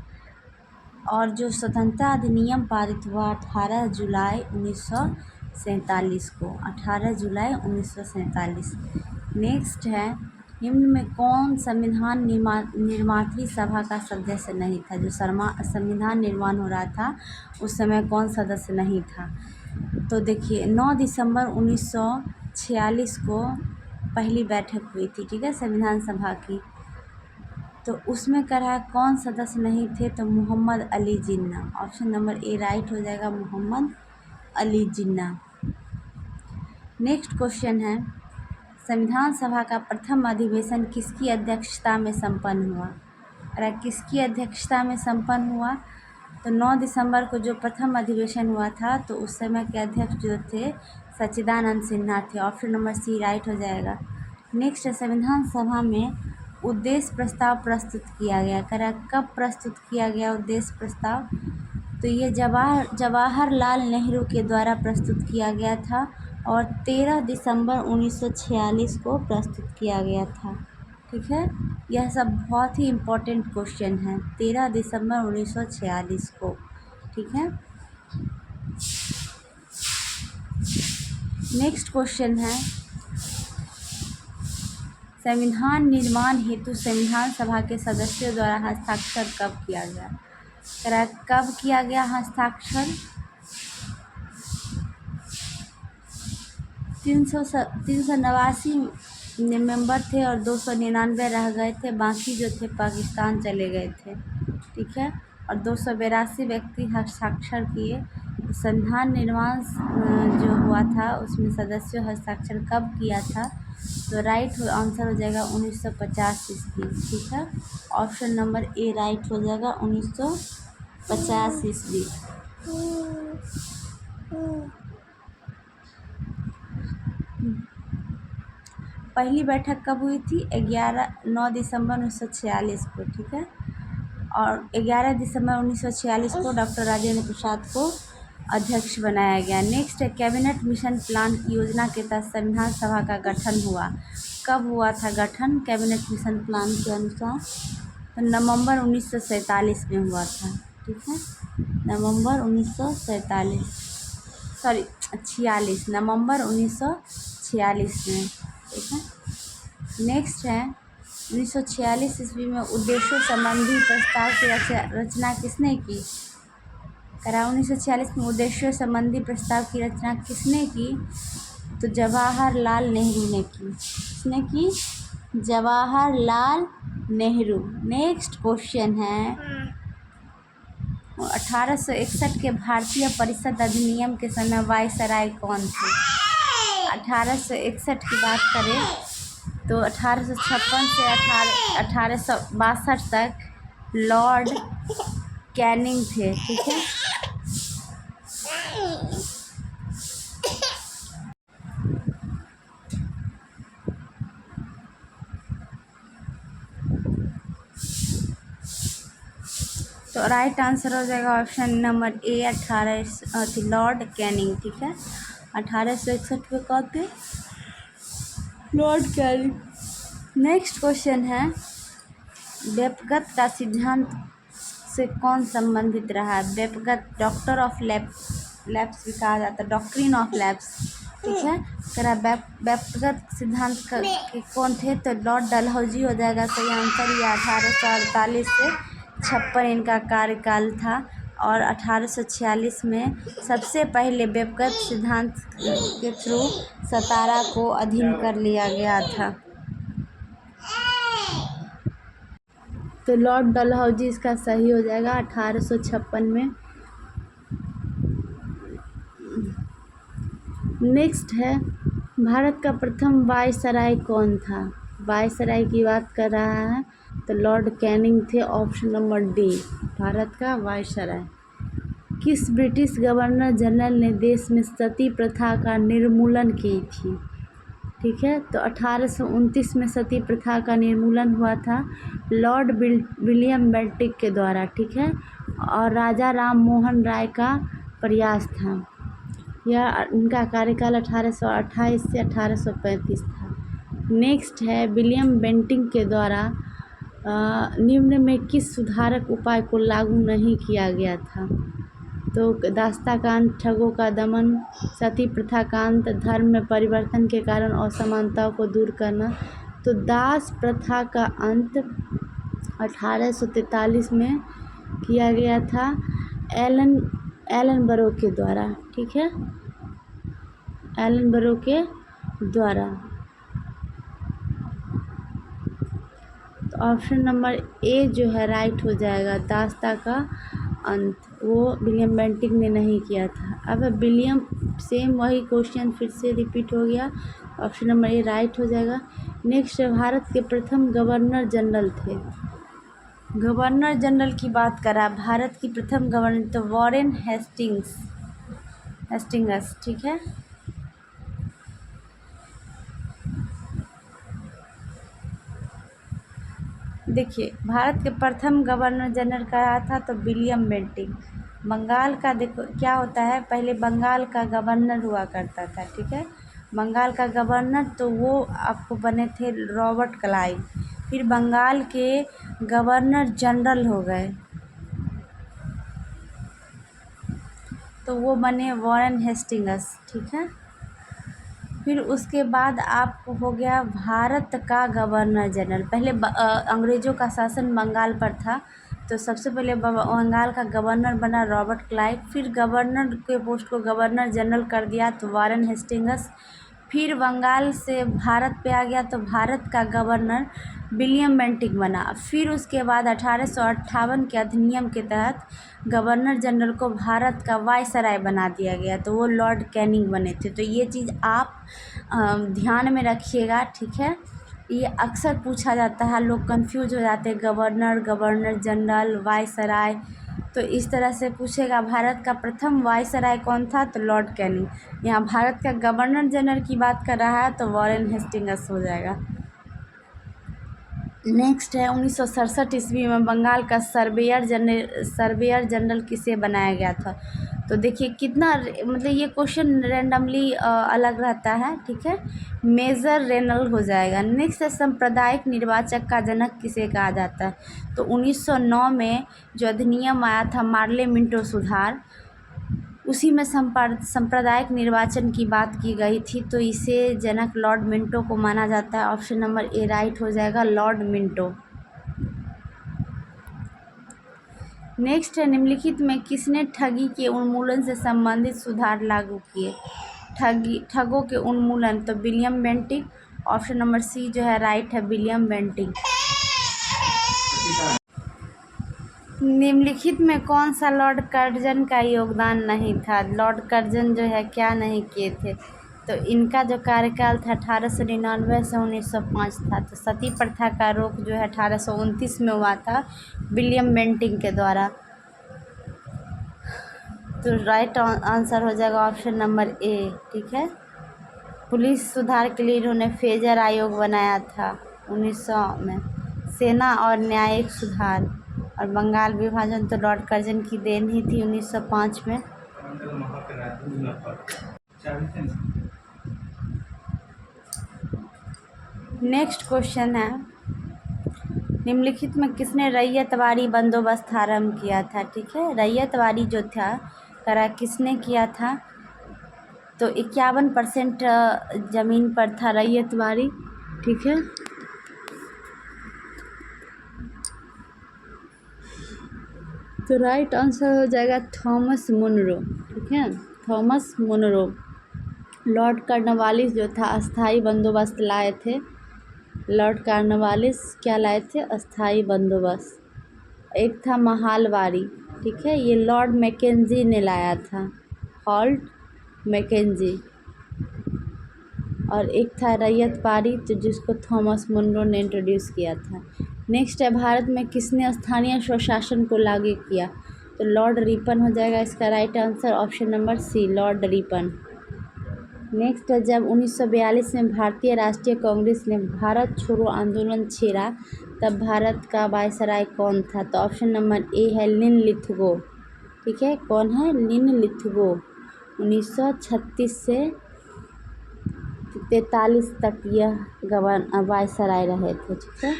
और जो स्वतंत्रता अधिनियम पारित हुआ 18 जुलाई 1947 को, 18 जुलाई 1947। नेक्स्ट है, निम्न में कौन संविधान निर्मात्री सभा का सदस्य नहीं था? जो संविधान निर्माण हो रहा था उस समय कौन सदस्य नहीं था? तो देखिए 9 दिसंबर 1946 को पहली बैठक हुई थी, ठीक है, संविधान सभा की। तो उसमें कहा कौन सदस्य नहीं थे? तो Mohammad Ali Jinnah. Option number A right हो जाएगा, मोहम्मद अली जिन्ना। नेक्स्ट क्वेश्चन है, संविधान सभा का प्रथम अधिवेशन किसकी अध्यक्षता में संपन्न हुआ? अरे किसकी अध्यक्षता में संपन्न हुआ? तो 9 दिसंबर को जो प्रथम अधिवेशन हुआ था तो उस समय के अध्यक्ष जो थे सच्चिदानंद सिन्हा थे। ऑप्शन नंबर सी राइट हो जाएगा। नेक्स्ट है, संविधान सभा में उद्देश्य प्रस्ताव प्रस्तुत किया गया। कब प्रस्तुत किया गया उद्देश्य प्रस्ताव? तो ये जवाहरलाल नेहरू के द्वारा प्रस्तुत किया गया था और 13 दिसंबर 1946 को प्रस्तुत किया गया था, ठीक है। यह सब बहुत ही इम्पोर्टेंट क्वेश्चन है, 13 दिसंबर 1946 को, ठीक है। नेक्स्ट क्वेश्चन है, संविधान निर्माण हेतु संविधान सभा के सदस्यों द्वारा हस्ताक्षर कब किया गया? कब किया गया हस्ताक्षर? 389 मेंबर थे और 299 रह गए थे, बाकी जो थे पाकिस्तान चले गए थे, ठीक है। और 282 व्यक्ति हस्ताक्षर किए। संविधान निर्माण जो हुआ था उसमें सदस्यों हस्ताक्षर कब किया था? तो राइट आंसर हो जाएगा 1950 ईस्वी, ठीक है। ऑप्शन नंबर ए राइट हो जाएगा 1950 ईस्वी। पहली बैठक कब हुई थी? 9 दिसंबर 1946 को, ठीक है। और 11 दिसंबर 1946 को डॉक्टर राजेंद्र प्रसाद को अध्यक्ष बनाया गया। नेक्स्ट है, कैबिनेट मिशन प्लान योजना के तहत संविधान सभा का गठन हुआ। कब हुआ था गठन कैबिनेट मिशन प्लान के अनुसार? तो नवंबर 1947 में हुआ था, ठीक है। नवंबर 1946 नवंबर 1946 में, ठीक है। नेक्स्ट है, 1946 ईस्वी में उद्देश्यों संबंधी प्रस्ताव की रचना किसने की? 1946 में उद्देश्यों संबंधी प्रस्ताव की रचना किसने की? तो जवाहरलाल नेहरू ने की। किसने की? जवाहरलाल नेहरू। नेक्स्ट क्वेश्चन है, 1861 के भारतीय परिषद अधिनियम के समय वायसराय कौन थे? 1861 की बात करें तो 1856 से 1862 तक लॉर्ड कैनिंग थे, ठीक है। तो राइट आंसर हो जाएगा option number A 18 Lord Canning, ठीक है। 1861 में कौन थे? Lord Canning. नेक्स्ट क्वेश्चन है, व्यपगत का सिद्धांत से कौन संबंधित रहा है? व्यपगत डॉक्टर ऑफ लैप्स भी कहा जाता है, डॉक्ट्रिन ऑफ लैप्स, ठीक है। व्यपगत सिद्धांत के कौन थे? तो लॉर्ड डलहौजी हो जाएगा सही आंसर। ये 1848 से 56 इनका कार्यकाल था और 1846 में सबसे पहले व्यपगत सिद्धांत के थ्रू सतारा को अधीन कर लिया गया था। तो लॉर्ड डलहौजी इसका सही हो जाएगा 1856 में। नेक्स्ट है, भारत का प्रथम वायसराय कौन था? वायसराय की बात कर रहा है तो लॉर्ड कैनिंग थे। ऑप्शन नंबर डी भारत का वायसराय। किस ब्रिटिश गवर्नर जनरल ने देश में सती प्रथा का निर्मूलन की थी? ठीक है, तो 1829 में सती प्रथा का निर्मूलन हुआ था लॉर्ड विलियम बेंटिक के द्वारा, ठीक है। और राजा राम मोहन राय का प्रयास था। यह उनका कार्यकाल 1828 से 1835 था। नेक्स्ट है, विलियम बेंटिक के द्वारा निम्न में किस सुधारक उपाय को लागू नहीं किया गया था? तो दास्ताकांत, ठगों का दमन, सती प्रथा का अंत, धर्म में परिवर्तन के कारण असमानताओं को दूर करना। तो दास प्रथा का अंत 1843 में किया गया था एलन बरो के द्वारा। ठीक है, एलन बरो के द्वारा। तो ऑप्शन नंबर ए जो है राइट हो जाएगा, दास्ता का अंत, वो विलियम बेंटिक ने नहीं किया था। अब विलियम, सेम वही क्वेश्चन फिर से रिपीट हो गया, ऑप्शन नंबर ए राइट हो जाएगा। नेक्स्ट, भारत के प्रथम गवर्नर जनरल थे। गवर्नर जनरल की बात करा, भारत की प्रथम गवर्नर तो वॉरेन हेस्टिंग्स। ठीक है, देखिए भारत के प्रथम गवर्नर जनरल कहा था तो विलियम बेंटिक। बंगाल का देखो क्या होता है, पहले बंगाल का गवर्नर हुआ करता था। ठीक है, बंगाल का गवर्नर तो वो आपको बने थे रॉबर्ट क्लाइव। फिर बंगाल के गवर्नर जनरल हो गए तो वो बने वॉरेन हेस्टिंग्स। ठीक है, फिर उसके बाद आपको हो गया भारत का गवर्नर जनरल। पहले अंग्रेज़ों का शासन बंगाल पर था तो सबसे पहले बंगाल का गवर्नर बना रॉबर्ट क्लाइव। फिर गवर्नर के पोस्ट को गवर्नर जनरल कर दिया तो वॉरेन हेस्टिंग्स। फिर बंगाल से भारत पे आ गया तो भारत का गवर्नर विलियम बेंटिक बना। फिर उसके बाद 1858 के अधिनियम के तहत गवर्नर जनरल को भारत का वायसराय बना दिया गया तो वो लॉर्ड कैनिंग बने थे। तो ये चीज़ आप ध्यान में रखिएगा। ठीक है, ये अक्सर पूछा जाता है, लोग कंफ्यूज हो जाते हैं, गवर्नर जनरल, वायसराय। तो इस तरह से पूछेगा। भारत का प्रथम वायसराय कौन था तो लॉर्ड कैनिंग। यहाँ भारत का गवर्नर जनरल की बात कर रहा है तो वॉरेन हेस्टिंग्स हो जाएगा। नेक्स्ट है 1967 ईस्वी में बंगाल का सर्वेयर जनरल किसे बनाया गया था? तो देखिए कितना मतलब ये क्वेश्चन रैंडमली अलग रहता है। ठीक है, मेजर रेनल हो जाएगा। नेक्स्ट है सांप्रदायिक निर्वाचक का जनक किसे कहा जाता है? तो 1909 में जो अधिनियम आया था मार्ले मिंटो सुधार, उसी में सांप्रदायिक निर्वाचन की बात की गई थी तो इसे जनक लॉर्ड मिंटो को माना जाता है। ऑप्शन नंबर ए राइट हो जाएगा, लॉर्ड मिंटो। नेक्स्ट है निम्नलिखित में किसने ठगी के उन्मूलन से संबंधित सुधार लागू किए? ठगों के उन्मूलन तो William Bentinck. Option number C जो है राइट है, विलियम बेंटिक। निम्नलिखित में कौन सा लॉर्ड कर्जन का योगदान नहीं था? लॉर्ड कर्जन जो है क्या नहीं किए थे? तो इनका जो कार्यकाल था 1899 से 1905 था। तो सती प्रथा का रोक जो है 1829 में हुआ था विलियम बेंटिक के द्वारा। तो राइट आंसर हो जाएगा ऑप्शन नंबर ए। ठीक है, पुलिस सुधार के लिए इन्होंने फेजर आयोग बनाया था 1900 में। सेना और न्यायिक सुधार और बंगाल विभाजन तो लॉर्ड कर्जन की देन ही थी 1905 में। नेक्स्ट क्वेश्चन है निम्नलिखित में किसने रैयतवाड़ी बंदोबस्त आरम्भ किया था? ठीक है, रैयतवाड़ी जो था करा किसने किया था? तो 51% ज़मीन पर था रैयतवाड़ी। ठीक है, तो राइट आंसर हो जाएगा थॉमस मुनरो। ठीक है, थॉमस मुनरो। लॉर्ड कॉर्नवालिस जो था अस्थाई बंदोबस्त लाए थे। लॉर्ड कॉर्नवालिस क्या लाए थे? अस्थाई बंदोबस्त। एक था महालवाड़ी। ठीक है, ये लॉर्ड मैकेंजी ने लाया था, हॉल्ट मैकेंजी। और एक था रैयतवाड़ी तो जिसको थॉमस मुनरो ने इंट्रोड्यूस किया था। नेक्स्ट है भारत में किसने स्थानीय स्वशासन को लागू किया? तो लॉर्ड रिपन हो जाएगा इसका right answer, option number C, Lord Ripon. Next है जब 1942 में भारतीय राष्ट्रीय कांग्रेस ने भारत छोड़ो आंदोलन छेड़ा तब भारत का वायसराय कौन था? तो ऑप्शन नंबर ए है लिनलिथगो। ठीक है, कौन है? लिनलिथगो। 1936 से 43 तक यह वायसराय रहे थे। ठीक है,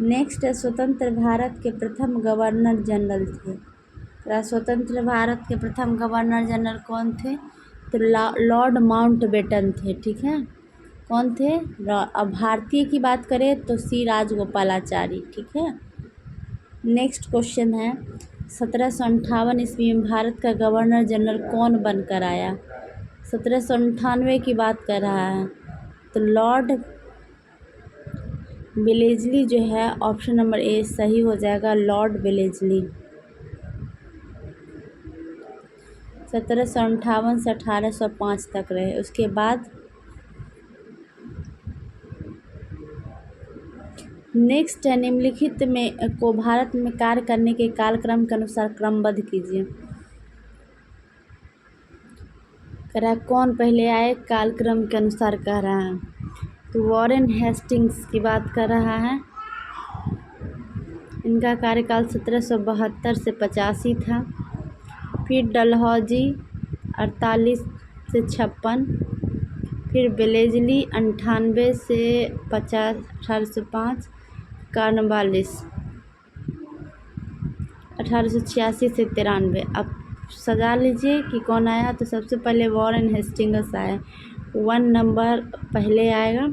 नेक्स्ट है स्वतंत्र भारत के प्रथम गवर्नर जनरल थे। स्वतंत्र भारत के प्रथम गवर्नर जनरल कौन थे? तो लॉर्ड माउंटबेटन थे। ठीक है, कौन थे? अब भारतीय की बात करें तो सी राजगोपालाचारी। ठीक है। नेक्स्ट क्वेश्चन है 1758 ईस्वी में भारत का गवर्नर जनरल कौन बनकर आया? 1798 की बात कर रहा है तो लॉर्ड वेलेस्ली जो है, ऑप्शन नंबर ए सही हो जाएगा, लॉर्ड वेलेस्ली। 1758 से 1805 तक रहे। उसके बाद नेक्स्ट है निम्नलिखित में को भारत में कार्य करने के कालक्रम के अनुसार क्रमबद्ध कीजिए। कह रहा है कौन पहले आए, कालक्रम के अनुसार कह रहा है। तो वॉरेन हेस्टिंग्स की बात कर रहा है। इनका कार्यकाल 1772 से 85 था। फिर डलहौजी 48 से 56, फिर वेलेस्ली 98 से 50, 1805, कॉर्नवालिस 1886 से 93। अब सजा लीजिए कि कौन आया। तो सबसे पहले वॉरेन हेस्टिंग्स आए, 1 नंबर पहले आएगा।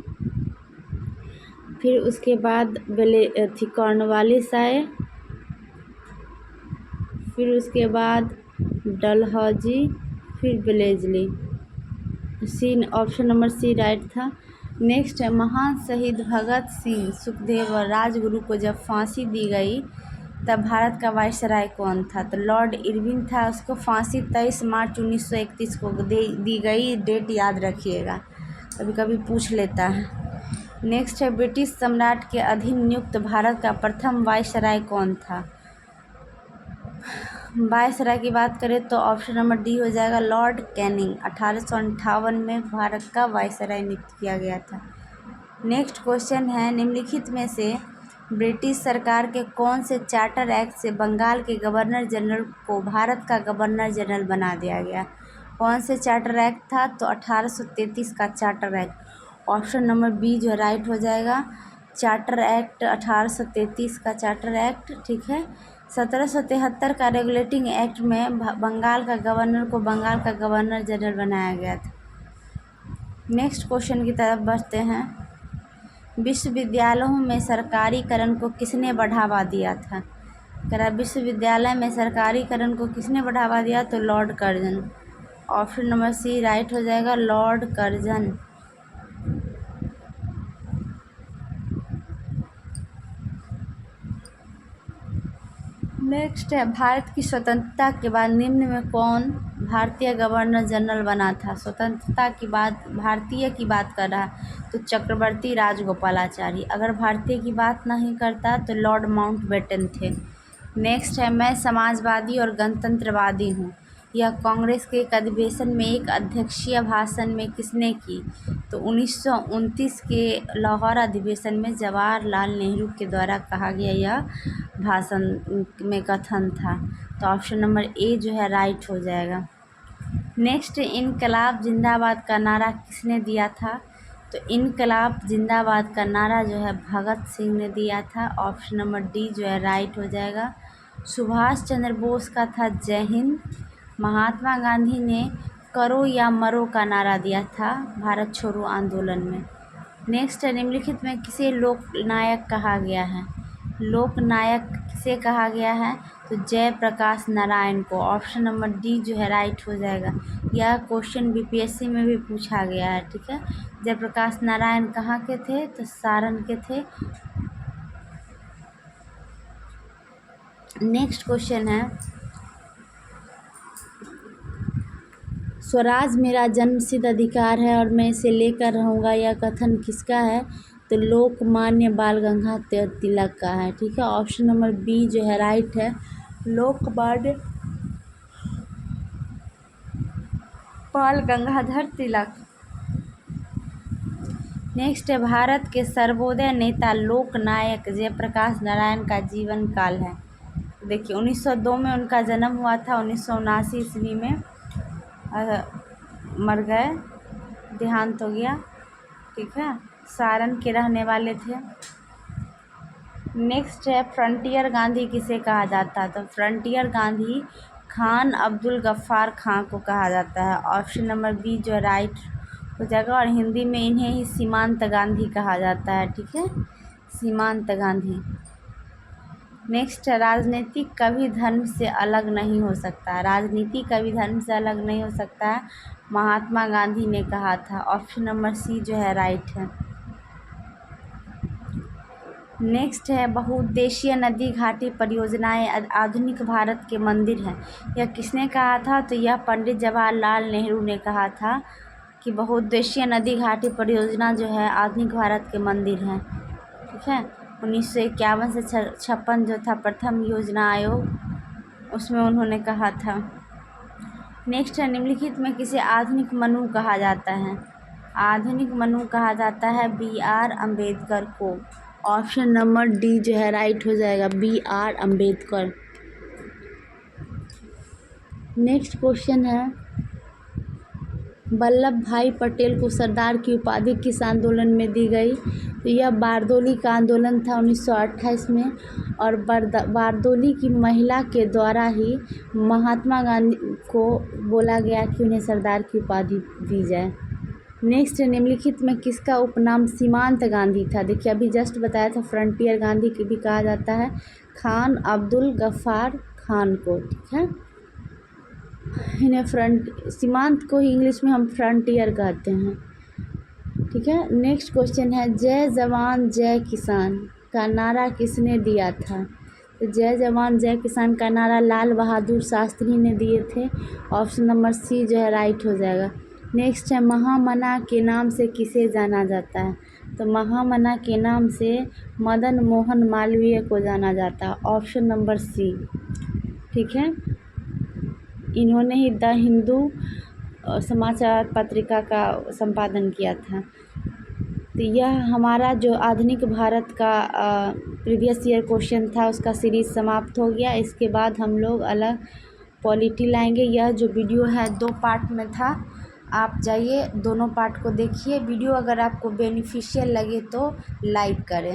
फिर उसके बाद कॉर्नवालिस आए, फिर उसके बाद डलहौजी, फिर वेलेस्ली। सी, ऑप्शन नंबर सी राइट था। नेक्स्ट है महान शहीद भगत सिंह, सुखदेव और राजगुरु को जब फांसी दी गई तब भारत का वायसराय कौन था? तो लॉर्ड इरविन था। उसको फांसी 23 मार्च 1931 को दी गई। डेट याद रखिएगा, कभी कभी पूछ लेता है। नेक्स्ट है ब्रिटिश सम्राट के अधीन नियुक्त भारत का प्रथम वायसराय कौन था? वायसराय की बात करें तो ऑप्शन नंबर डी हो जाएगा, लॉर्ड कैनिंग। 1858 में भारत का वायसराय नियुक्त किया गया था। नेक्स्ट क्वेश्चन है निम्नलिखित में से ब्रिटिश सरकार के कौन से चार्टर एक्ट से बंगाल के गवर्नर जनरल को भारत का गवर्नर जनरल बना दिया गया? कौन से चार्टर एक्ट था? तो 1833 का charter act. Option number B जो राइट हो जाएगा, चार्टर एक्ट 1833 का चार्टर एक्ट। ठीक है। 1773 का रेगुलेटिंग एक्ट में बंगाल का गवर्नर को बंगाल का गवर्नर जनरल बनाया गया था। नेक्स्ट क्वेश्चन की तरफ बढ़ते हैं। विश्वविद्यालयों में सरकारीकरण को किसने बढ़ावा दिया था? कह रहा विश्वविद्यालय में सरकारीकरण को किसने बढ़ावा दिया? तो Lord Curzon. Option number C right हो जाएगा, लॉर्ड कर्जन। नेक्स्ट है भारत की स्वतंत्रता के बाद निम्न में कौन भारतीय गवर्नर जनरल बना था? स्वतंत्रता की बात, भारतीय की बात कर रहा है तो चक्रवर्ती राजगोपालाचारी। अगर भारतीय की बात नहीं करता तो लॉर्ड माउंटबेटन थे। नेक्स्ट है मैं समाजवादी और गणतंत्रवादी हूँ, यह कांग्रेस के एक अधिवेशन में एक अध्यक्षीय भाषण में किसने की? तो 1929 के लाहौर अधिवेशन में जवाहरलाल नेहरू के द्वारा कहा गया यह भाषण में कथन था। तो ऑप्शन नंबर ए जो है राइट हो जाएगा। नेक्स्ट इनकलाब जिंदाबाद का नारा किसने दिया था? तो इनकलाब जिंदाबाद का नारा जो है भगत सिंह ने दिया था। ऑप्शन नंबर डी जो है राइट हो जाएगा। सुभाष चंद्र बोस का था जय हिंद। महात्मा गांधी ने करो या मरो का नारा दिया था भारत छोड़ो आंदोलन में। नेक्स्ट निम्नलिखित में किसे लोकनायक कहा गया है? लोकनायक किसे कहा गया है? तो जयप्रकाश नारायण को। ऑप्शन नंबर डी जो है राइट हो जाएगा। यह क्वेश्चन बीपीएससी में भी पूछा गया है। ठीक है, जयप्रकाश नारायण कहाँ के थे? तो सारण के थे। नेक्स्ट क्वेश्चन है स्वराज मेरा जन्मसिद्ध अधिकार है और मैं इसे लेकर रहूँगा, यह कथन किसका है? तो लोकमान्य बाल गंगाधर तिलक का है। ठीक है, ऑप्शन नंबर बी जो है राइट है, लोकमान्य बाल गंगाधर तिलक। नेक्स्ट है भारत के सर्वोदय नेता लोकनायक जयप्रकाश नारायण का जीवन काल है। देखिए 1902 में उनका जन्म हुआ था, 1979 ईस्वी में मर गए, देहांत हो गया। ठीक है, सारण के रहने वाले थे। नेक्स्ट है फ्रंटियर गांधी किसे कहा जाता है। तो फ्रंटियर गांधी खान अब्दुल गफ्फार खां को कहा जाता है। ऑप्शन नंबर बी जो राइट हो जाएगा। और हिंदी में इन्हें ही सीमांत गांधी कहा जाता है। ठीक है, सीमांत गांधी। नेक्स्ट है राजनीति कभी धर्म से अलग नहीं हो सकता। राजनीति कभी धर्म से अलग नहीं हो सकता है, महात्मा गांधी ने कहा था। ऑप्शन नंबर सी जो है राइट है। नेक्स्ट है बहुउद्देशीय नदी घाटी परियोजनाएं आधुनिक भारत के मंदिर हैं। यह किसने कहा था। तो यह पंडित जवाहरलाल नेहरू ने कहा था कि बहुउद्देशीय नदी घाटी परियोजना जो है आधुनिक भारत के मंदिर हैं। ठीक है, 1951 से 56 जो था प्रथम योजना आयोग, उसमें उन्होंने कहा था। नेक्स्ट है निम्नलिखित में किसे आधुनिक मनु कहा जाता है। आधुनिक मनु कहा जाता है BR अम्बेडकर को। ऑप्शन नंबर डी जो है राइट हो जाएगा, BR अम्बेडकर। नेक्स्ट क्वेश्चन है वल्लभ भाई पटेल को सरदार की उपाधि किस आंदोलन में दी गई। तो यह बारदोली का आंदोलन था 1928 में। और बारदोली की महिला के द्वारा ही महात्मा गांधी को बोला गया कि उन्हें सरदार की उपाधि दी जाए। नेक्स्ट निम्नलिखित में किसका उपनाम सीमांत गांधी था। देखिए अभी जस्ट बताया था फ्रंटियर गांधी की भी कहा जाता है खान अब्दुल गफ्फार खान को। ठीक है, इन्हें सीमांत को ही इंग्लिश में हम फ्रंटियर कहते हैं। ठीक है, नेक्स्ट क्वेश्चन है जय जवान जय किसान का नारा किसने दिया था। तो जय जवान जय किसान का नारा लाल बहादुर शास्त्री ने दिए थे। ऑप्शन नंबर सी जो है राइट हो जाएगा। नेक्स्ट है महामना के नाम से किसे जाना जाता है। तो महामना के नाम से मदन मोहन मालवीय को जाना जाता है। Option number C. ठीक है, इन्होंने ही द हिंदू समाचार पत्रिका का संपादन किया था। तो यह हमारा जो आधुनिक भारत का प्रीवियस ईयर क्वेश्चन था उसका सीरीज़ समाप्त हो गया। इसके बाद हम लोग अलग पॉलिटी लाएंगे। यह जो वीडियो है 2 पार्ट में था, आप जाइए दोनों पार्ट को देखिए। वीडियो अगर आपको बेनिफिशियल लगे तो लाइक करें।